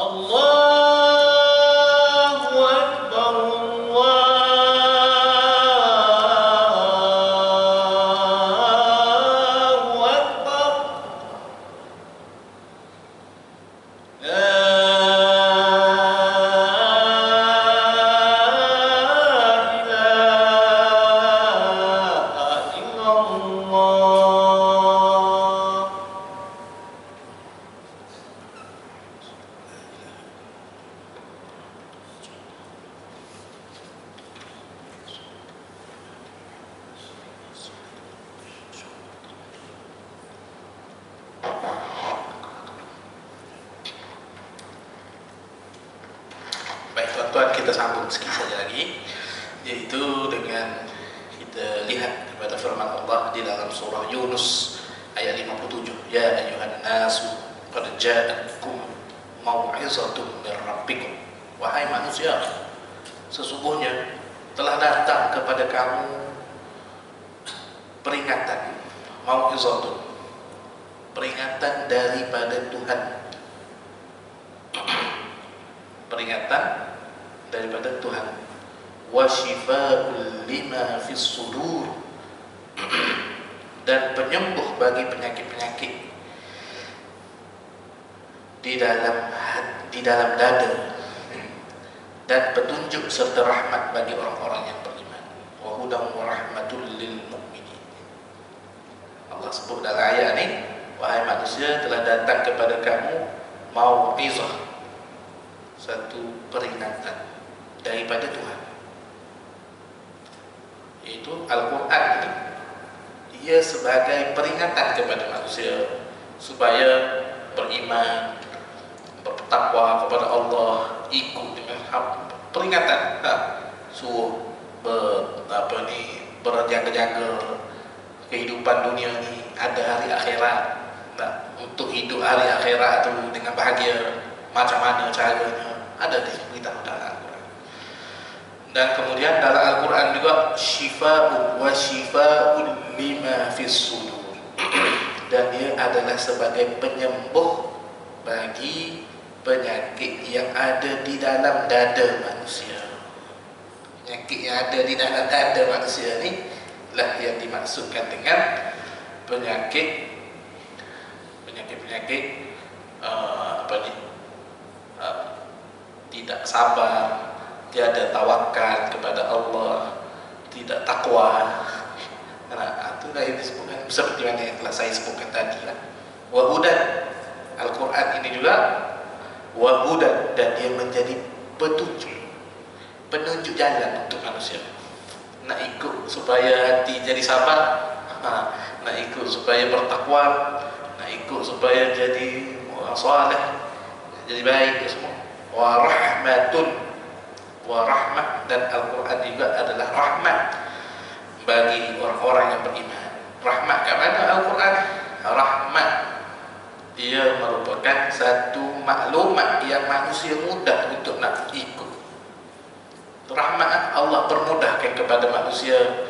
S1: الله أكبر. الله أكبر. لا إله إلا الله. Baik tuan-tuan, kita sambung sedikit saja lagi, yaitu dengan kita lihat kepada firman Allah di dalam surah Yunus ayat 57. Ya ayyuhan nasu qad ja'akum mau'izatun min rabbikum. Wahai manusia, sesungguhnya telah datang kepada kamu peringatan, mau'izatun, peringatan daripada Tuhan. Peringatan daripada Tuhan. Wa shifaa'un lima fis sudur, dan penyembuh bagi penyakit-penyakit di dalam dada, dan petunjuk serta rahmat bagi orang-orang yang beriman. Wa hudan wa rahmatul lil mu'minin. Allah sebut dalam ayat ini, wahai manusia, telah datang kepada kamu mau'izah, satu peringatan daripada Tuhan, yaitu Al-Quran ini. Ia sebagai peringatan kepada manusia supaya beriman, bertakwa kepada Allah, ikut dengan peringatan, suruh berjaga-jaga kehidupan dunia ini, ada hari akhirat. Untuk hidup hari akhirat itu dengan bahagia, macam mana caranya, ada diberitahu dalam Al-Quran. Dan kemudian dalam Al-Quran juga syifa'un wa syifa'un lima fis sudur, dan dia adalah sebagai penyembuh bagi penyakit yang ada di dalam dada manusia. Penyakit yang ada di dalam dada manusia ni lah yang dimaksudkan dengan penyakit tidak sabar, tiada tawakal kepada Allah, tidak takwa. Itulah yang disebutkan seperti mana yang telah saya sebutkan tadi lah. Wa hudan, Al-Quran ini juga wa hudan, dan dia menjadi penunjuk jalan untuk manusia. Nak ikut supaya hati jadi sabar, nak ikut supaya bertakwa, nak ikut supaya jadi orang soleh, jadi baik semua. Wa rahmatun, wa rahmat, dan Al-Quran juga adalah rahmat bagi orang-orang yang beriman. Rahmat kat mana Al-Quran? Rahmat, dia merupakan satu maklumat yang manusia mudah untuk nak ikut. Rahmat Allah permudahkan kepada manusia.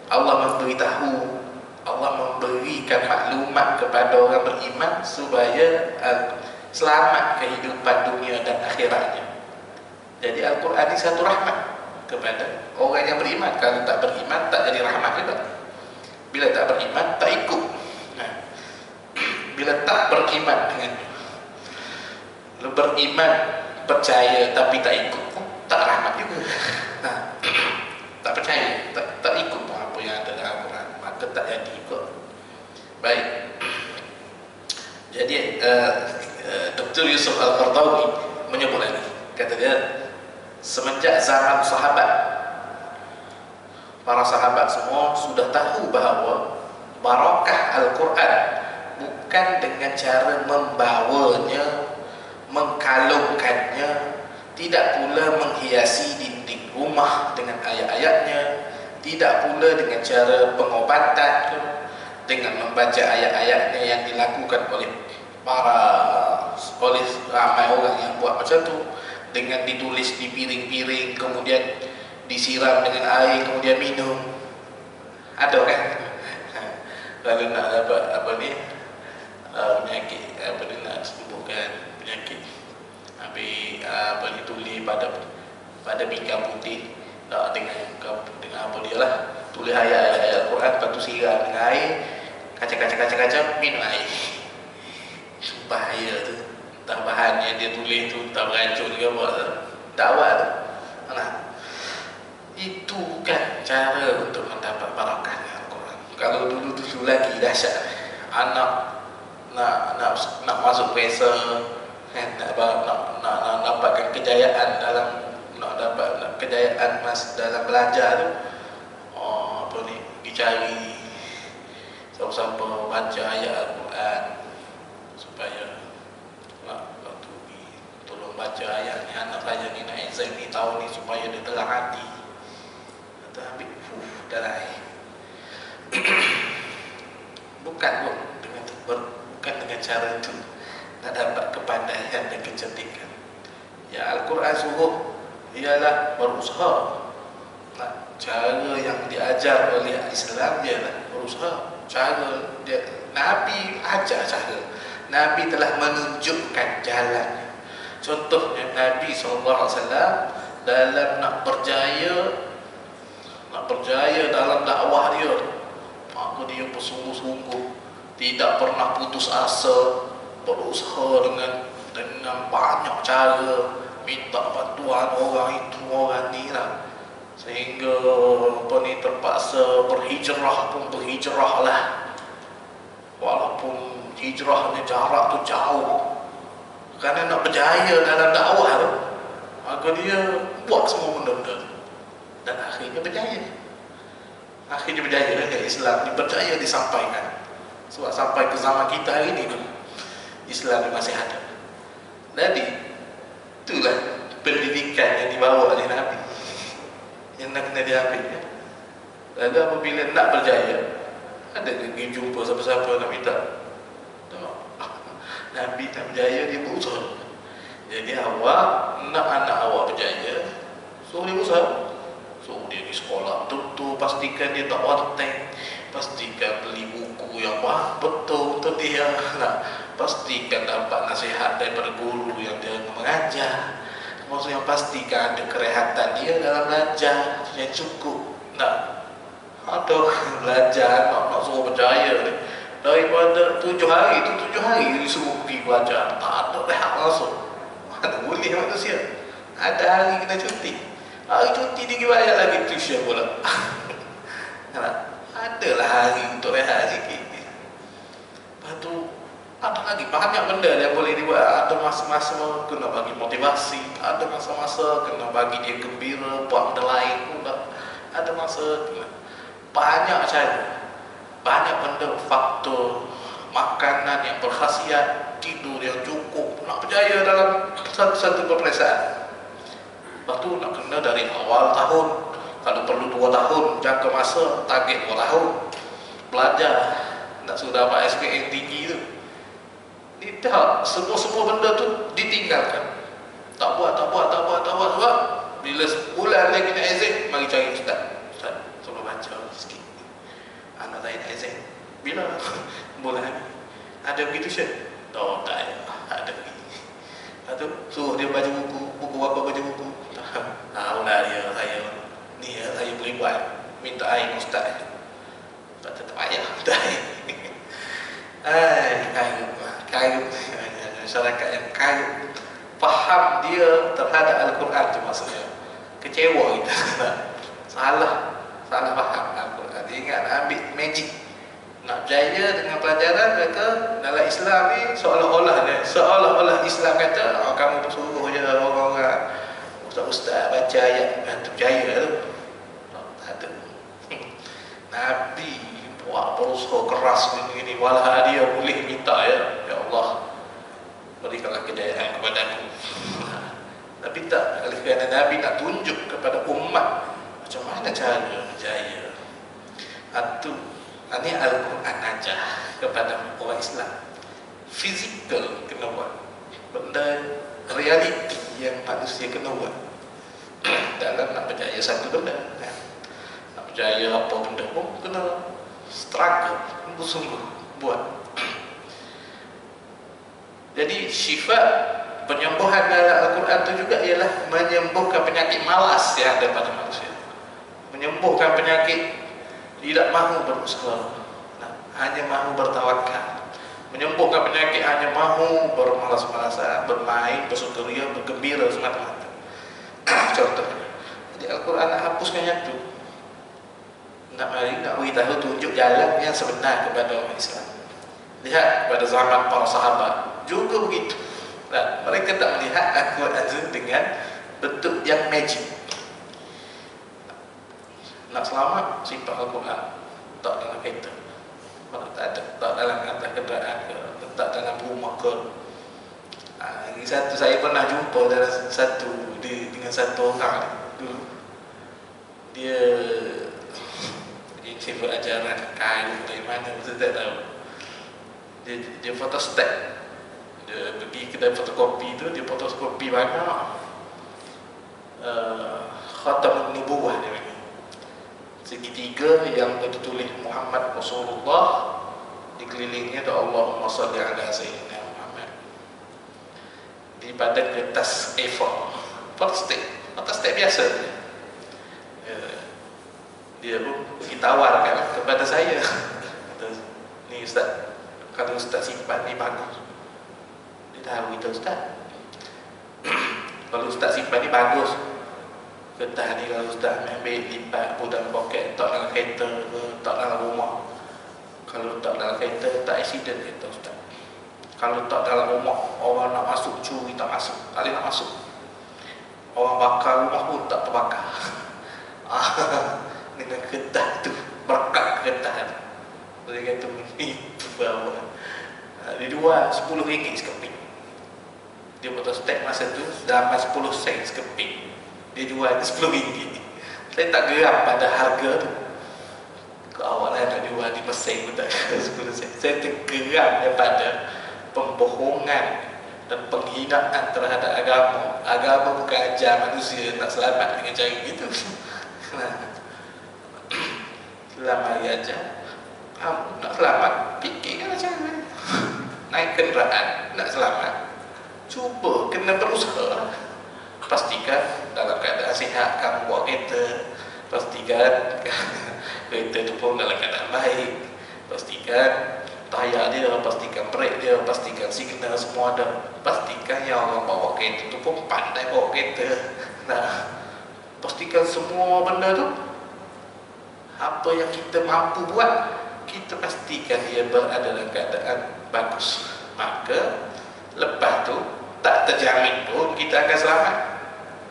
S1: Allah memberitahu, Allah memberikan maklumat kepada orang beriman supaya selamat kehidupan dunia dan akhiratnya. Jadi Al-Quran ini satu rahmat kepada orang yang beriman. Kalau tak beriman, tak jadi rahmat juga. Bila tak beriman, tak ikut. Nah, bila tak beriman dengannya, beriman, percaya tapi tak ikut, tak rahmat juga. Nah, tak percaya, tak ikut apa yang ada dalam Al-Quran, maka tak jadi ikut. Baik. Jadi Dr. Yusuf Al-Qaradawi menyebut lagi, kata dia, semenjak zaman sahabat, para sahabat semua sudah tahu bahawa barakah Al-Quran bukan dengan cara membawanya, mengkalungkannya, tidak pula menghiasi dinding rumah dengan ayat-ayatnya, tidak pula dengan cara pengobatan dengan membaca ayat-ayatnya yang dilakukan oleh ramai orang yang buat macam tu, dengan ditulis di piring-piring kemudian disiram dengan air kemudian minum. Ada kan? Kalau nak dapat penyakit, dia nak sembuhkan penyakit, habis tulis pada pinggan putih, dengan apa dia lah, tulis ayat-ayat Al-Quran, lepas tu siram dengan air, kacang-kacang minum air. Bahaya tu. Tak bahan yang dia tulis tu tak beracun ke apa, dakwah tu. Nah, itu bukan cara untuk mendapat barakahnya Al-Quran. Kalau dulu lagi dahsyat, anak nak masuk pesa, nak dapatkan kejayaan kejayaan mas dalam belajar tu, dicari siapa-siapa baca ayat Al-Quran supaya tolong baca ayat ni, anak saya ni nak exam ni tahun ni, supaya dia telah hati. Atau ambil darah. Bukan dengan cara itu nak dapat kepandaian dan kecerdikan. Ya, Al-Quran suruh ialah berusaha. Nah, cara yang diajar oleh Islam ialah berusaha. Cara dia, Nabi ajar cara. Nabi telah menunjukkan jalan. Contohnya Nabi SAW dalam nak berjaya dalam dakwah dia, maka dia bersungguh-sungguh, tidak pernah putus asa, berusaha dengan banyak cara, minta bantuan orang itu orang ni lah, sehingga terpaksa berhijrah lah, walaupun hijrahnya jarak tu jauh, kerana nak berjaya dalam dakwah tu, maka dia buat semua benda-benda dan akhirnya berjaya. Islam ni berjaya disampaikan. Sebab sampai ke zaman kita hari ni pun Islam ni masih ada. Jadi itulah pendidikan yang dibawa oleh Nabi, yang nak kena diambil ya. Lalu apabila nak berjaya, ada pergi jumpa siapa-siapa nak minta. Nabi nak berjaya, dia berusaha. Jadi awak nak anak awak berjaya, suruh dia berusaha. Suruh dia di sekolah betul-betul, pastikan dia tak warteg, pastikan beli buku yang betul untuk dia, pastikan dapat nasihat daripada guru yang dia mengajar, maksudnya pastikan ada kerehatan dia dalam belajar yang cukup. Ada belajar nak suruh berjaya ni, daripada 7 hari tu 7 hari disuruh pergi belajar, tak ada rehat langsung. Mana boleh manusia, ada hari kena cuti, hari cuti dia pergi bayar lagi tuition pula. Adalah hari untuk rehat sikit. Lepas tu ada lagi banyak benda yang boleh dibuat. Ada masa-masa kena bagi motivasi, ada masa-masa kena bagi dia gembira, buat benda lain pula. Ada masa kena banyak cara, banyak benda, faktor makanan yang berkhasiat, tidur yang cukup, nak berjaya dalam satu peperiksaan. Lepas tu nak kena dari awal tahun, kalau perlu 2 tahun, jangka masa, target 2 tahun belajar, nak sudah dapat SPM tinggi tu. Tidak, semua benda tu ditinggalkan, tak buat. Bila sebulan lagi nak exam, mari cari ustaz, suruh baca sikit, anak saya nak exam. Bila bulan ada begitu Syed? Tak ada lagi. Lepas tu suruh dia baca buku apa baca buku? Tak buat minta air ustaz. Tak tetap ayah minta air. Kayu masyarakat yang kayu faham dia terhadap Al-Quran tu maksudnya kecewa kita. salah faham Al-Quran. Dia ingat nak ambil magic, nak berjaya dengan pelajaran mereka dalam Islam ni seolah-olah Islam kata kamu suruh je orang-orang ustaz-ustaz baca ayat tu berjaya tu. Tak ada. Nabi buat berusaha keras begini, walau dia boleh minta ya Allah berikanlah kejayaan kepadaku. Tapi tak, kerana Nabi nak tunjuk kepada umat macam mana cara berjaya. Ini Al-Quran ajar kepada orang Islam. Fizikal kena buat, benda realiti yang manusia kena buat dalam nak berjaya satu benda. Nak berjaya apa benda pun kena struggle, sungguh buat. Jadi sifat penyembuhan dalam Al-Quran itu juga ialah menyembuhkan penyakit malas yang ada pada manusia, menyembuhkan penyakit tidak mahu berusaha, hanya mahu bertawakal, menyembuhkan penyakit hanya mahu bermalas-malasan, bermain, bersukaria, bergembira semata-mata. Contohnya, jadi Al-Quran nak hapuskan yang itu, nak beritahu tunjuk jalan yang sebenar kepada orang Islam. Lihat pada zaman para sahabat juga begitu. Nah, mereka tak melihat Al-Quran dengan bentuk yang magic. Nak selamat simpan Al-Quran, tak dalam kereta, tak dalam atas kenderaan ke, tak dalam rumah ke. Ini satu saya pernah jumpa dalam dengan satu orang dulu. Dia sifat ajaran kayu dari mana saya tak tahu. Dia fotostat. Dia pergi kedai fotokopi tu, dia fotokopi banyak Khatamun Nubuwah dia bagi. Segitiga yang tertulis Muhammad Rasulullah, dikelilingnya ada Allahumma salli ala Sayyidina Muhammad. Di pada kertas A4, fotostat biasa. Dia pun pergi tawarkan kepada saya. Kata, ni ustaz, kalau ustaz simpan ni bagus. Dia tahu itu ustaz. Kalau ustaz simpan ni bagus. Kertas ni kalau ustaz ambil lipat pun dalam poket, tak dalam kereta ke, tak dalam rumah. Kalau tak dalam kereta, tak accident kereta ustaz. Kalau tak dalam rumah, orang nak masuk curi tak masuk, tak boleh nak masuk. Orang bakar rumah pun tak terbakar. Dengan kertas tu, berkat kertas tu. Dia kata itu bawa. Dia jual RM10 sekeping. Dia fotostat masa tu dalam 10 sen sekeping. Dia jual RM10. Saya tak geram pada harga tu. Awalnya nak jual di Mesir pun tak kira 10 sen. Saya tergeram daripada pembohongan dan penghinaan terhadap agama. Agama bukan ajar manusia nak selamat dengan cara gitu. Selamat aja. Kamu nak selamat, fikirkan macam mana. Naik kenderaan, nak selamat, cuba kena berusaha. Pastikan dalam keadaan sihat kamu bawa kereta. Pastikan kereta tu pun dalam keadaan baik. Pastikan tayar dia, pastikan brek dia, pastikan signal semua ada. Pastikan yang orang bawa kereta tu pun pandai bawa kereta. Nah, pastikan semua benda tu. Apa yang kita mampu buat, kita pastikan dia berada dalam keadaan bagus. Maka lepas tu tak terjamin pun kita akan selamat.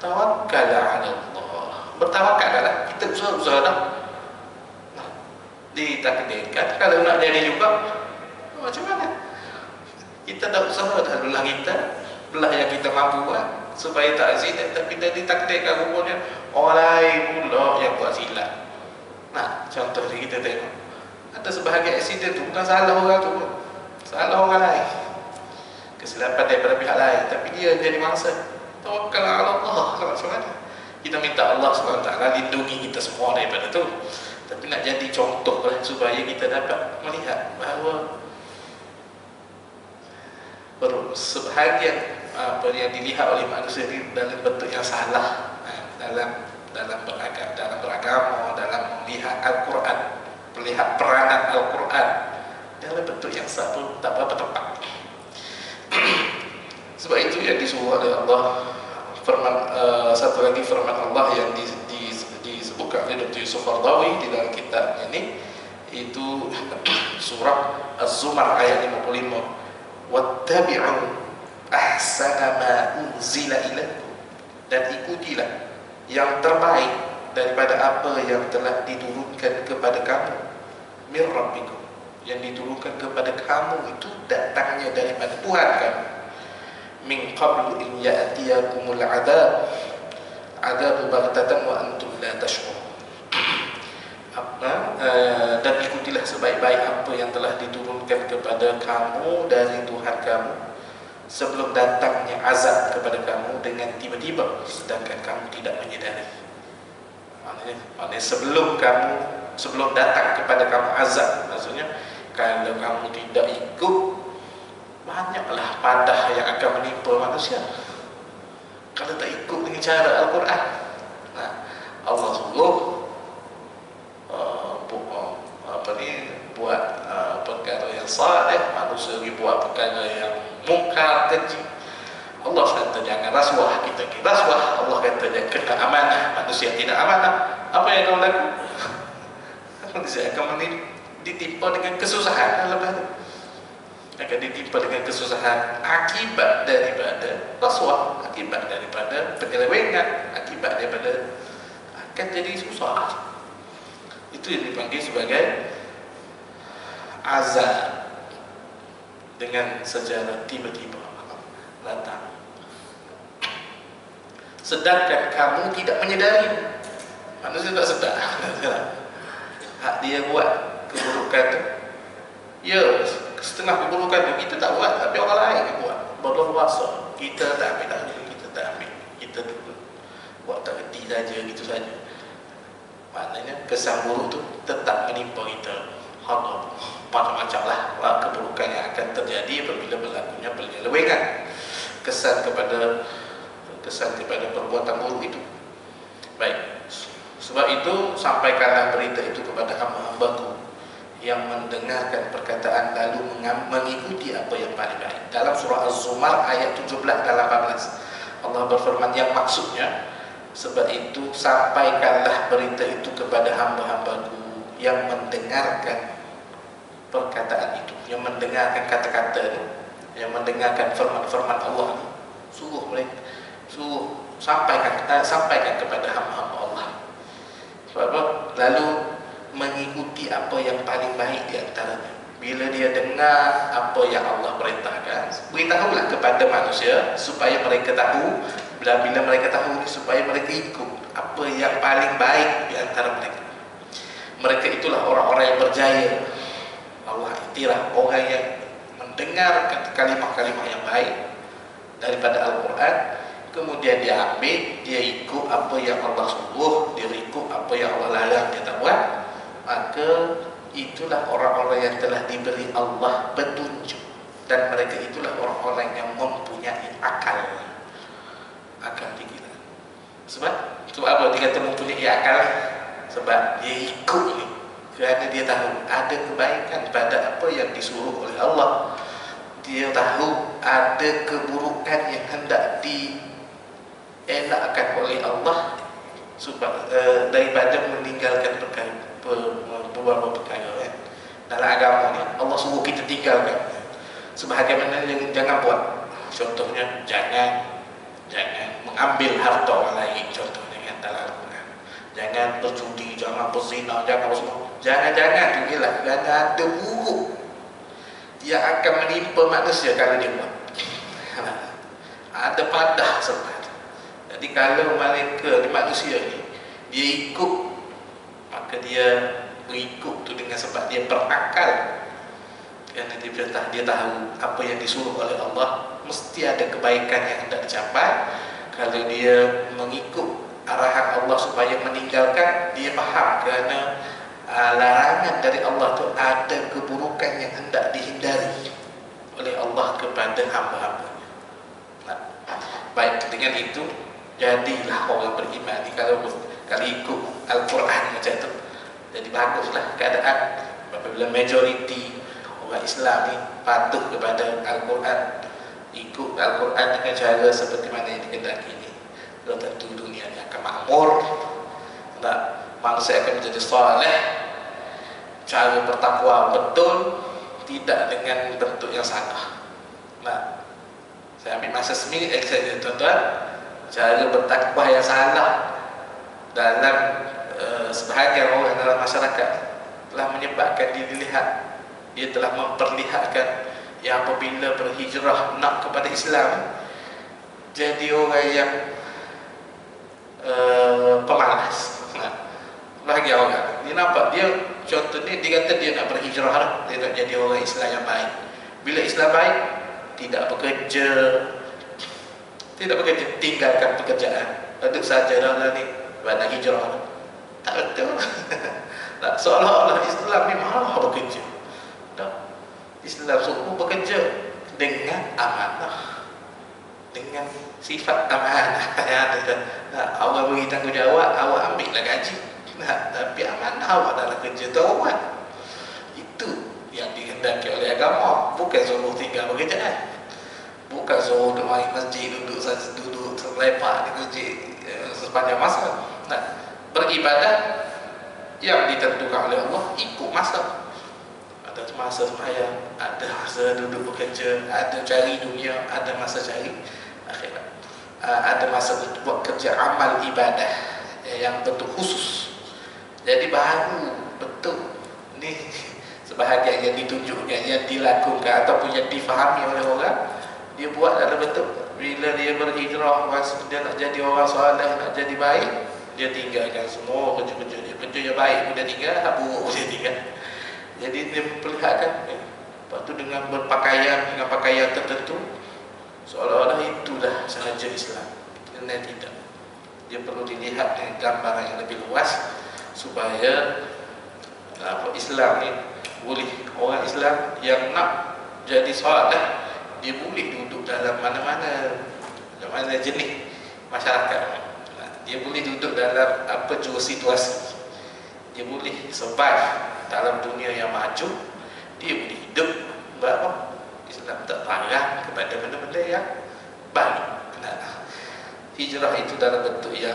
S1: Tawakkal ala Allah. Bertawakallah, kita usaha dah. Nah, ditakdirkan kalau nak jadi juga, macam mana? Kita dah usaha dah, belah kita, belah yang kita mampu buat supaya tak accident, tapi dah ditakdirkan rupanya orang lain pula yang buat silap. Nah, contoh ni kita tengok, ada sebahagian accident tu bukan salah orang tu pun, salah orang lain, kesilapan daripada pihak lain, tapi dia jadi mangsa. Tawakkal ala Allah. Macam mana? Kita minta Allah SWT lindungi kita semua daripada tu. Tapi nak jadi contoh supaya kita dapat melihat bahawa sebahagian apa yang dilihat oleh manusia ini dalam bentuk yang salah, dalam beragama, dalam melihat Al-Quran, melihat peranan Al-Quran dalam bentuk yang satu tak berapa tepat. Sebab itu yang disuruh oleh Allah, satu lagi firman Allah yang disebutkan oleh Dr. Yusuf Qaradawi di dalam kitab ini, itu surah Az-Zumar ayat 55, wattabi'u ahsana ma unzila ilaikum, dan ikutilah yang terbaik daripada apa yang telah diturunkan kepada kamu, min rabbikum, yang diturunkan kepada kamu itu datangnya daripada Tuhan kamu, min qablu in ya'tiyakumul adab baghtatan wa antum la tash'urun. Dan ikutilah sebaik-baik apa yang telah diturunkan kepada kamu dari Tuhan kamu sebelum datangnya azab kepada kamu dengan tiba-tiba sedangkan kamu tidak menyadari. Maknanya sebelum datang kepada kamu azab, maksudnya kalau kamu tidak ikut, banyaklah padah yang akan menimpa manusia kalau tak ikut dengan cara Al-Quran. Nah, Allah suruh buat perkara yang saleh, manusia buat perkara yang mungkar, keji. Allah kata jangan rasuah, kita rasuah. Allah kata jangan kena amanah, manusia tidak amanah. Apa yang kau lakukan? Manusia akan ditimpa dengan kesusahan. Akan ditimpa dengan kesusahan akibat daripada rasuah, akibat daripada penyelewengan, akibat daripada akan jadi susah. Itu yang dipanggil sebagai azab, dengan secara tiba-tiba datang. Sedangkan kamu tidak menyadari, manusia tak sedar. Hak dia buat keburukan tu, ya setengah keburukan tu kita tak buat, tapi orang lain yang buat berleluasa. Kita tak ambil tahu, kita buat tak reti saja, gitu saja. Maknanya kesan buruk tu tetap menimpa kita. Macam-macam lah keburukan yang akan terjadi apabila berlakunya penyelewengan, kesan kepada perbuatan buruk itu. Baik, sebab itu sampaikanlah berita itu kepada hamba-hambaku yang mendengarkan perkataan lalu mengikuti apa yang paling baik. Dalam surah Az-Zumar ayat 17 dan 18 Allah berfirman, yang maksudnya, sebab itu sampaikanlah berita itu kepada hamba-hambaku yang mendengarkan perkataan itu, yang mendengarkan kata-kata itu, yang mendengarkan firman-firman Allah. Suruh sampaikan kepada hamba-hamba Allah. Sebab apa? Lalu mengikuti apa yang paling baik di antaranya. Bila dia dengar apa yang Allah perintahkan, beritahulah kepada manusia supaya mereka tahu. Bila mereka tahu, supaya mereka ikut apa yang paling baik di antara mereka. Mereka itulah orang-orang yang berjaya. Allah iktiraf orang yang mendengar kalimah-kalimah yang baik daripada Al-Quran, kemudian dia ambil, dia ikut apa yang Allah suruh, dia ikut apa yang Allah larang, dia tak buat. Maka itulah orang-orang yang telah diberi Allah petunjuk, dan mereka itulah orang-orang yang mempunyai akal pikiran. Sebab apa dia kata mempunyai akal? Sebab dia ikut ni, kerana dia tahu ada kebaikan pada apa yang disuruh oleh Allah. Dia tahu ada keburukan yang hendak dielakkan oleh Allah sebab daripada meninggalkan beberapa perkara. Dalam agama ni Allah suruh kita tinggalkan sebagaimana yang jangan buat. Contohnya jangan mengambil harta orang lain, contohnya kan dalam Al-Quran. Jangan berjudi, jangan berzina, jangan semua. Jangan tu ialah kerana ada buruk yang akan menimpa manusia kalau dia buat. Ada padah sebab. Jadi kalau mereka ni, manusia ni, dia ikut, maka dia berikut tu dengan sebab dia berakal. Kerana dia tahu apa yang disuruh oleh Allah, mesti ada kebaikan yang hendak dicapai. Kalau dia mengikut arahan Allah supaya meninggalkan, dia faham kerana larangan dari Allah tu ada keburukan yang hendak dihindari oleh Allah kepada hamba-hamba. Baik, dengan itu Jadilah orang beriman ni kalau ikut Al-Quran macam tu. Jadi baguslah keadaan apabila majoriti orang Islam ni patuh kepada Al-Quran, ikut Al-Quran dengan cara seperti mana yang dikehendaki ini. Kalau tentu dunia ni akan makmur, manusia akan menjadi saleh, cara bertakwa betul, tidak dengan bentuk yang salah. Saya ambil masa seminit saja tuan-tuan. Cara bertakwa yang salah dalam sebahagian orang dalam masyarakat telah menyebabkan dilihat, dia telah memperlihatkan yang apabila berhijrah nak kepada Islam jadi orang yang pemalas. Bahagian orang dia nampak, dia contoh ni, dia kata dia nak berhijrah, dia nak jadi orang Islam yang baik. Bila Islam baik, tidak bekerja, tinggalkan pekerjaan, duduk saja dalam ni nak hijrah. Tak betul. Seolah-olah Islam ni malah bekerja. Islam suruh bekerja dengan amanah, dengan sifat amanah. Allah beri tanggungjawab, awak ambil lah gaji. Tapi amanah awak dalam kerja tu awak. Itu yang dikehendaki oleh agama. Bukan suruh tinggal pekerjaan, bukan suruh duduk mari masjid, duduk terlepak di masjid sepanjang masa. Beribadat yang ditentukan oleh Allah ikut masa. Ada masa sembahyang, ada masa duduk bekerja, ada cari dunia, ada masa cari akhirat, ada masa untuk buat kerja amal ibadah yang bentuk khusus. Jadi baru betul ni sebahagian yang ditunjukkan, yang dilakukan ataupun yang difahami oleh orang, dia buat dalam bentuk bila dia berhijrah, dia nak jadi orang soleh, nak jadi baik, dia tinggalkan semua kerja-kerja dia. Kerja yang baik pun dia tinggal, buruk pun dia tinggal. Jadi dia memperlihatkan lepas tu dengan berpakaian, dengan pakaian tertentu, seolah-olah itulah sahaja Islam. Sebenarnya tidak. Dia perlu dilihat dengan gambaran yang lebih luas supaya Islam ni boleh, orang Islam yang nak jadi soleh, dia boleh duduk dalam mana-mana jenis masyarakat. Dia boleh duduk dalam apa jua situasi. Dia boleh survive dalam dunia yang maju. Dia boleh hidup berapa? Islam tak larang kepada benda-benda yang baik. Hijrah itu dalam bentuk yang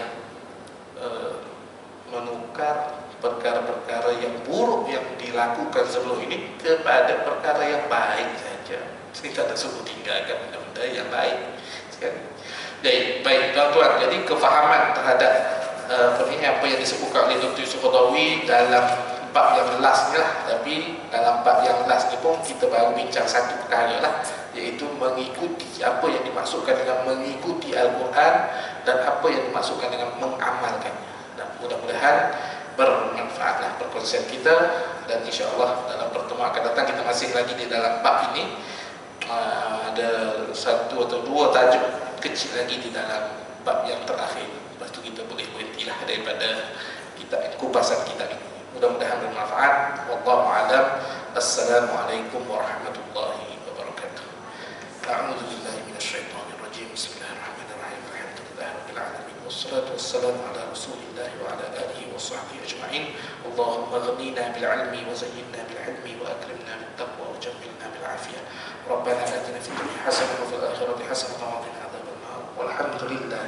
S1: menukar perkara-perkara yang buruk yang dilakukan sebelum ini kepada perkara yang baik saja. Kita tak suruh tinggalkan benda-benda yang baik. Jadi, baik tuan-tuan, jadi kefahaman terhadap apa yang disebutkan oleh Dr. Yusuf Qaradawi dalam bab yang last ni lah. Tapi dalam bab yang last ni pun kita baru bincang satu perkara lah, iaitu mengikuti, apa yang dimaksudkan dengan mengikuti Al-Quran dan apa yang dimaksudkan dengan mengamalkannya. Dan mudah-mudahan bermanfaatlah perkongsian kita, dan insya-Allah dalam pertemuan akan datang kita masih lagi di dalam bab ini. Ada satu atau dua tajuk kecil lagi di dalam bab yang terakhir. Lepas tu kita boleh berhentilah daripada kita kupasan kita ini. Mudah-mudahan bermanfaat. Wallahu a'lam. Assalamualaikum warahmatullahi wabarakatuh. A'udzu billahi minasyaitonir rajim. Bismillahirrahmanirrahim. Alhamdulillahirabbil alamin. Wassalatu wassalamu ala Rasulillah wa ala alihi wa sahbihi ajma'in. Allahumma ghnina bil 'ilmi wa zayyinna bil 'ilmi wa akrimna bit taqwa wa jammilna bil 'afiyah. ربنا آتنا في الدنيا حسنة وفي الآخرة حسنة وقنا عذاب النار والحمد لله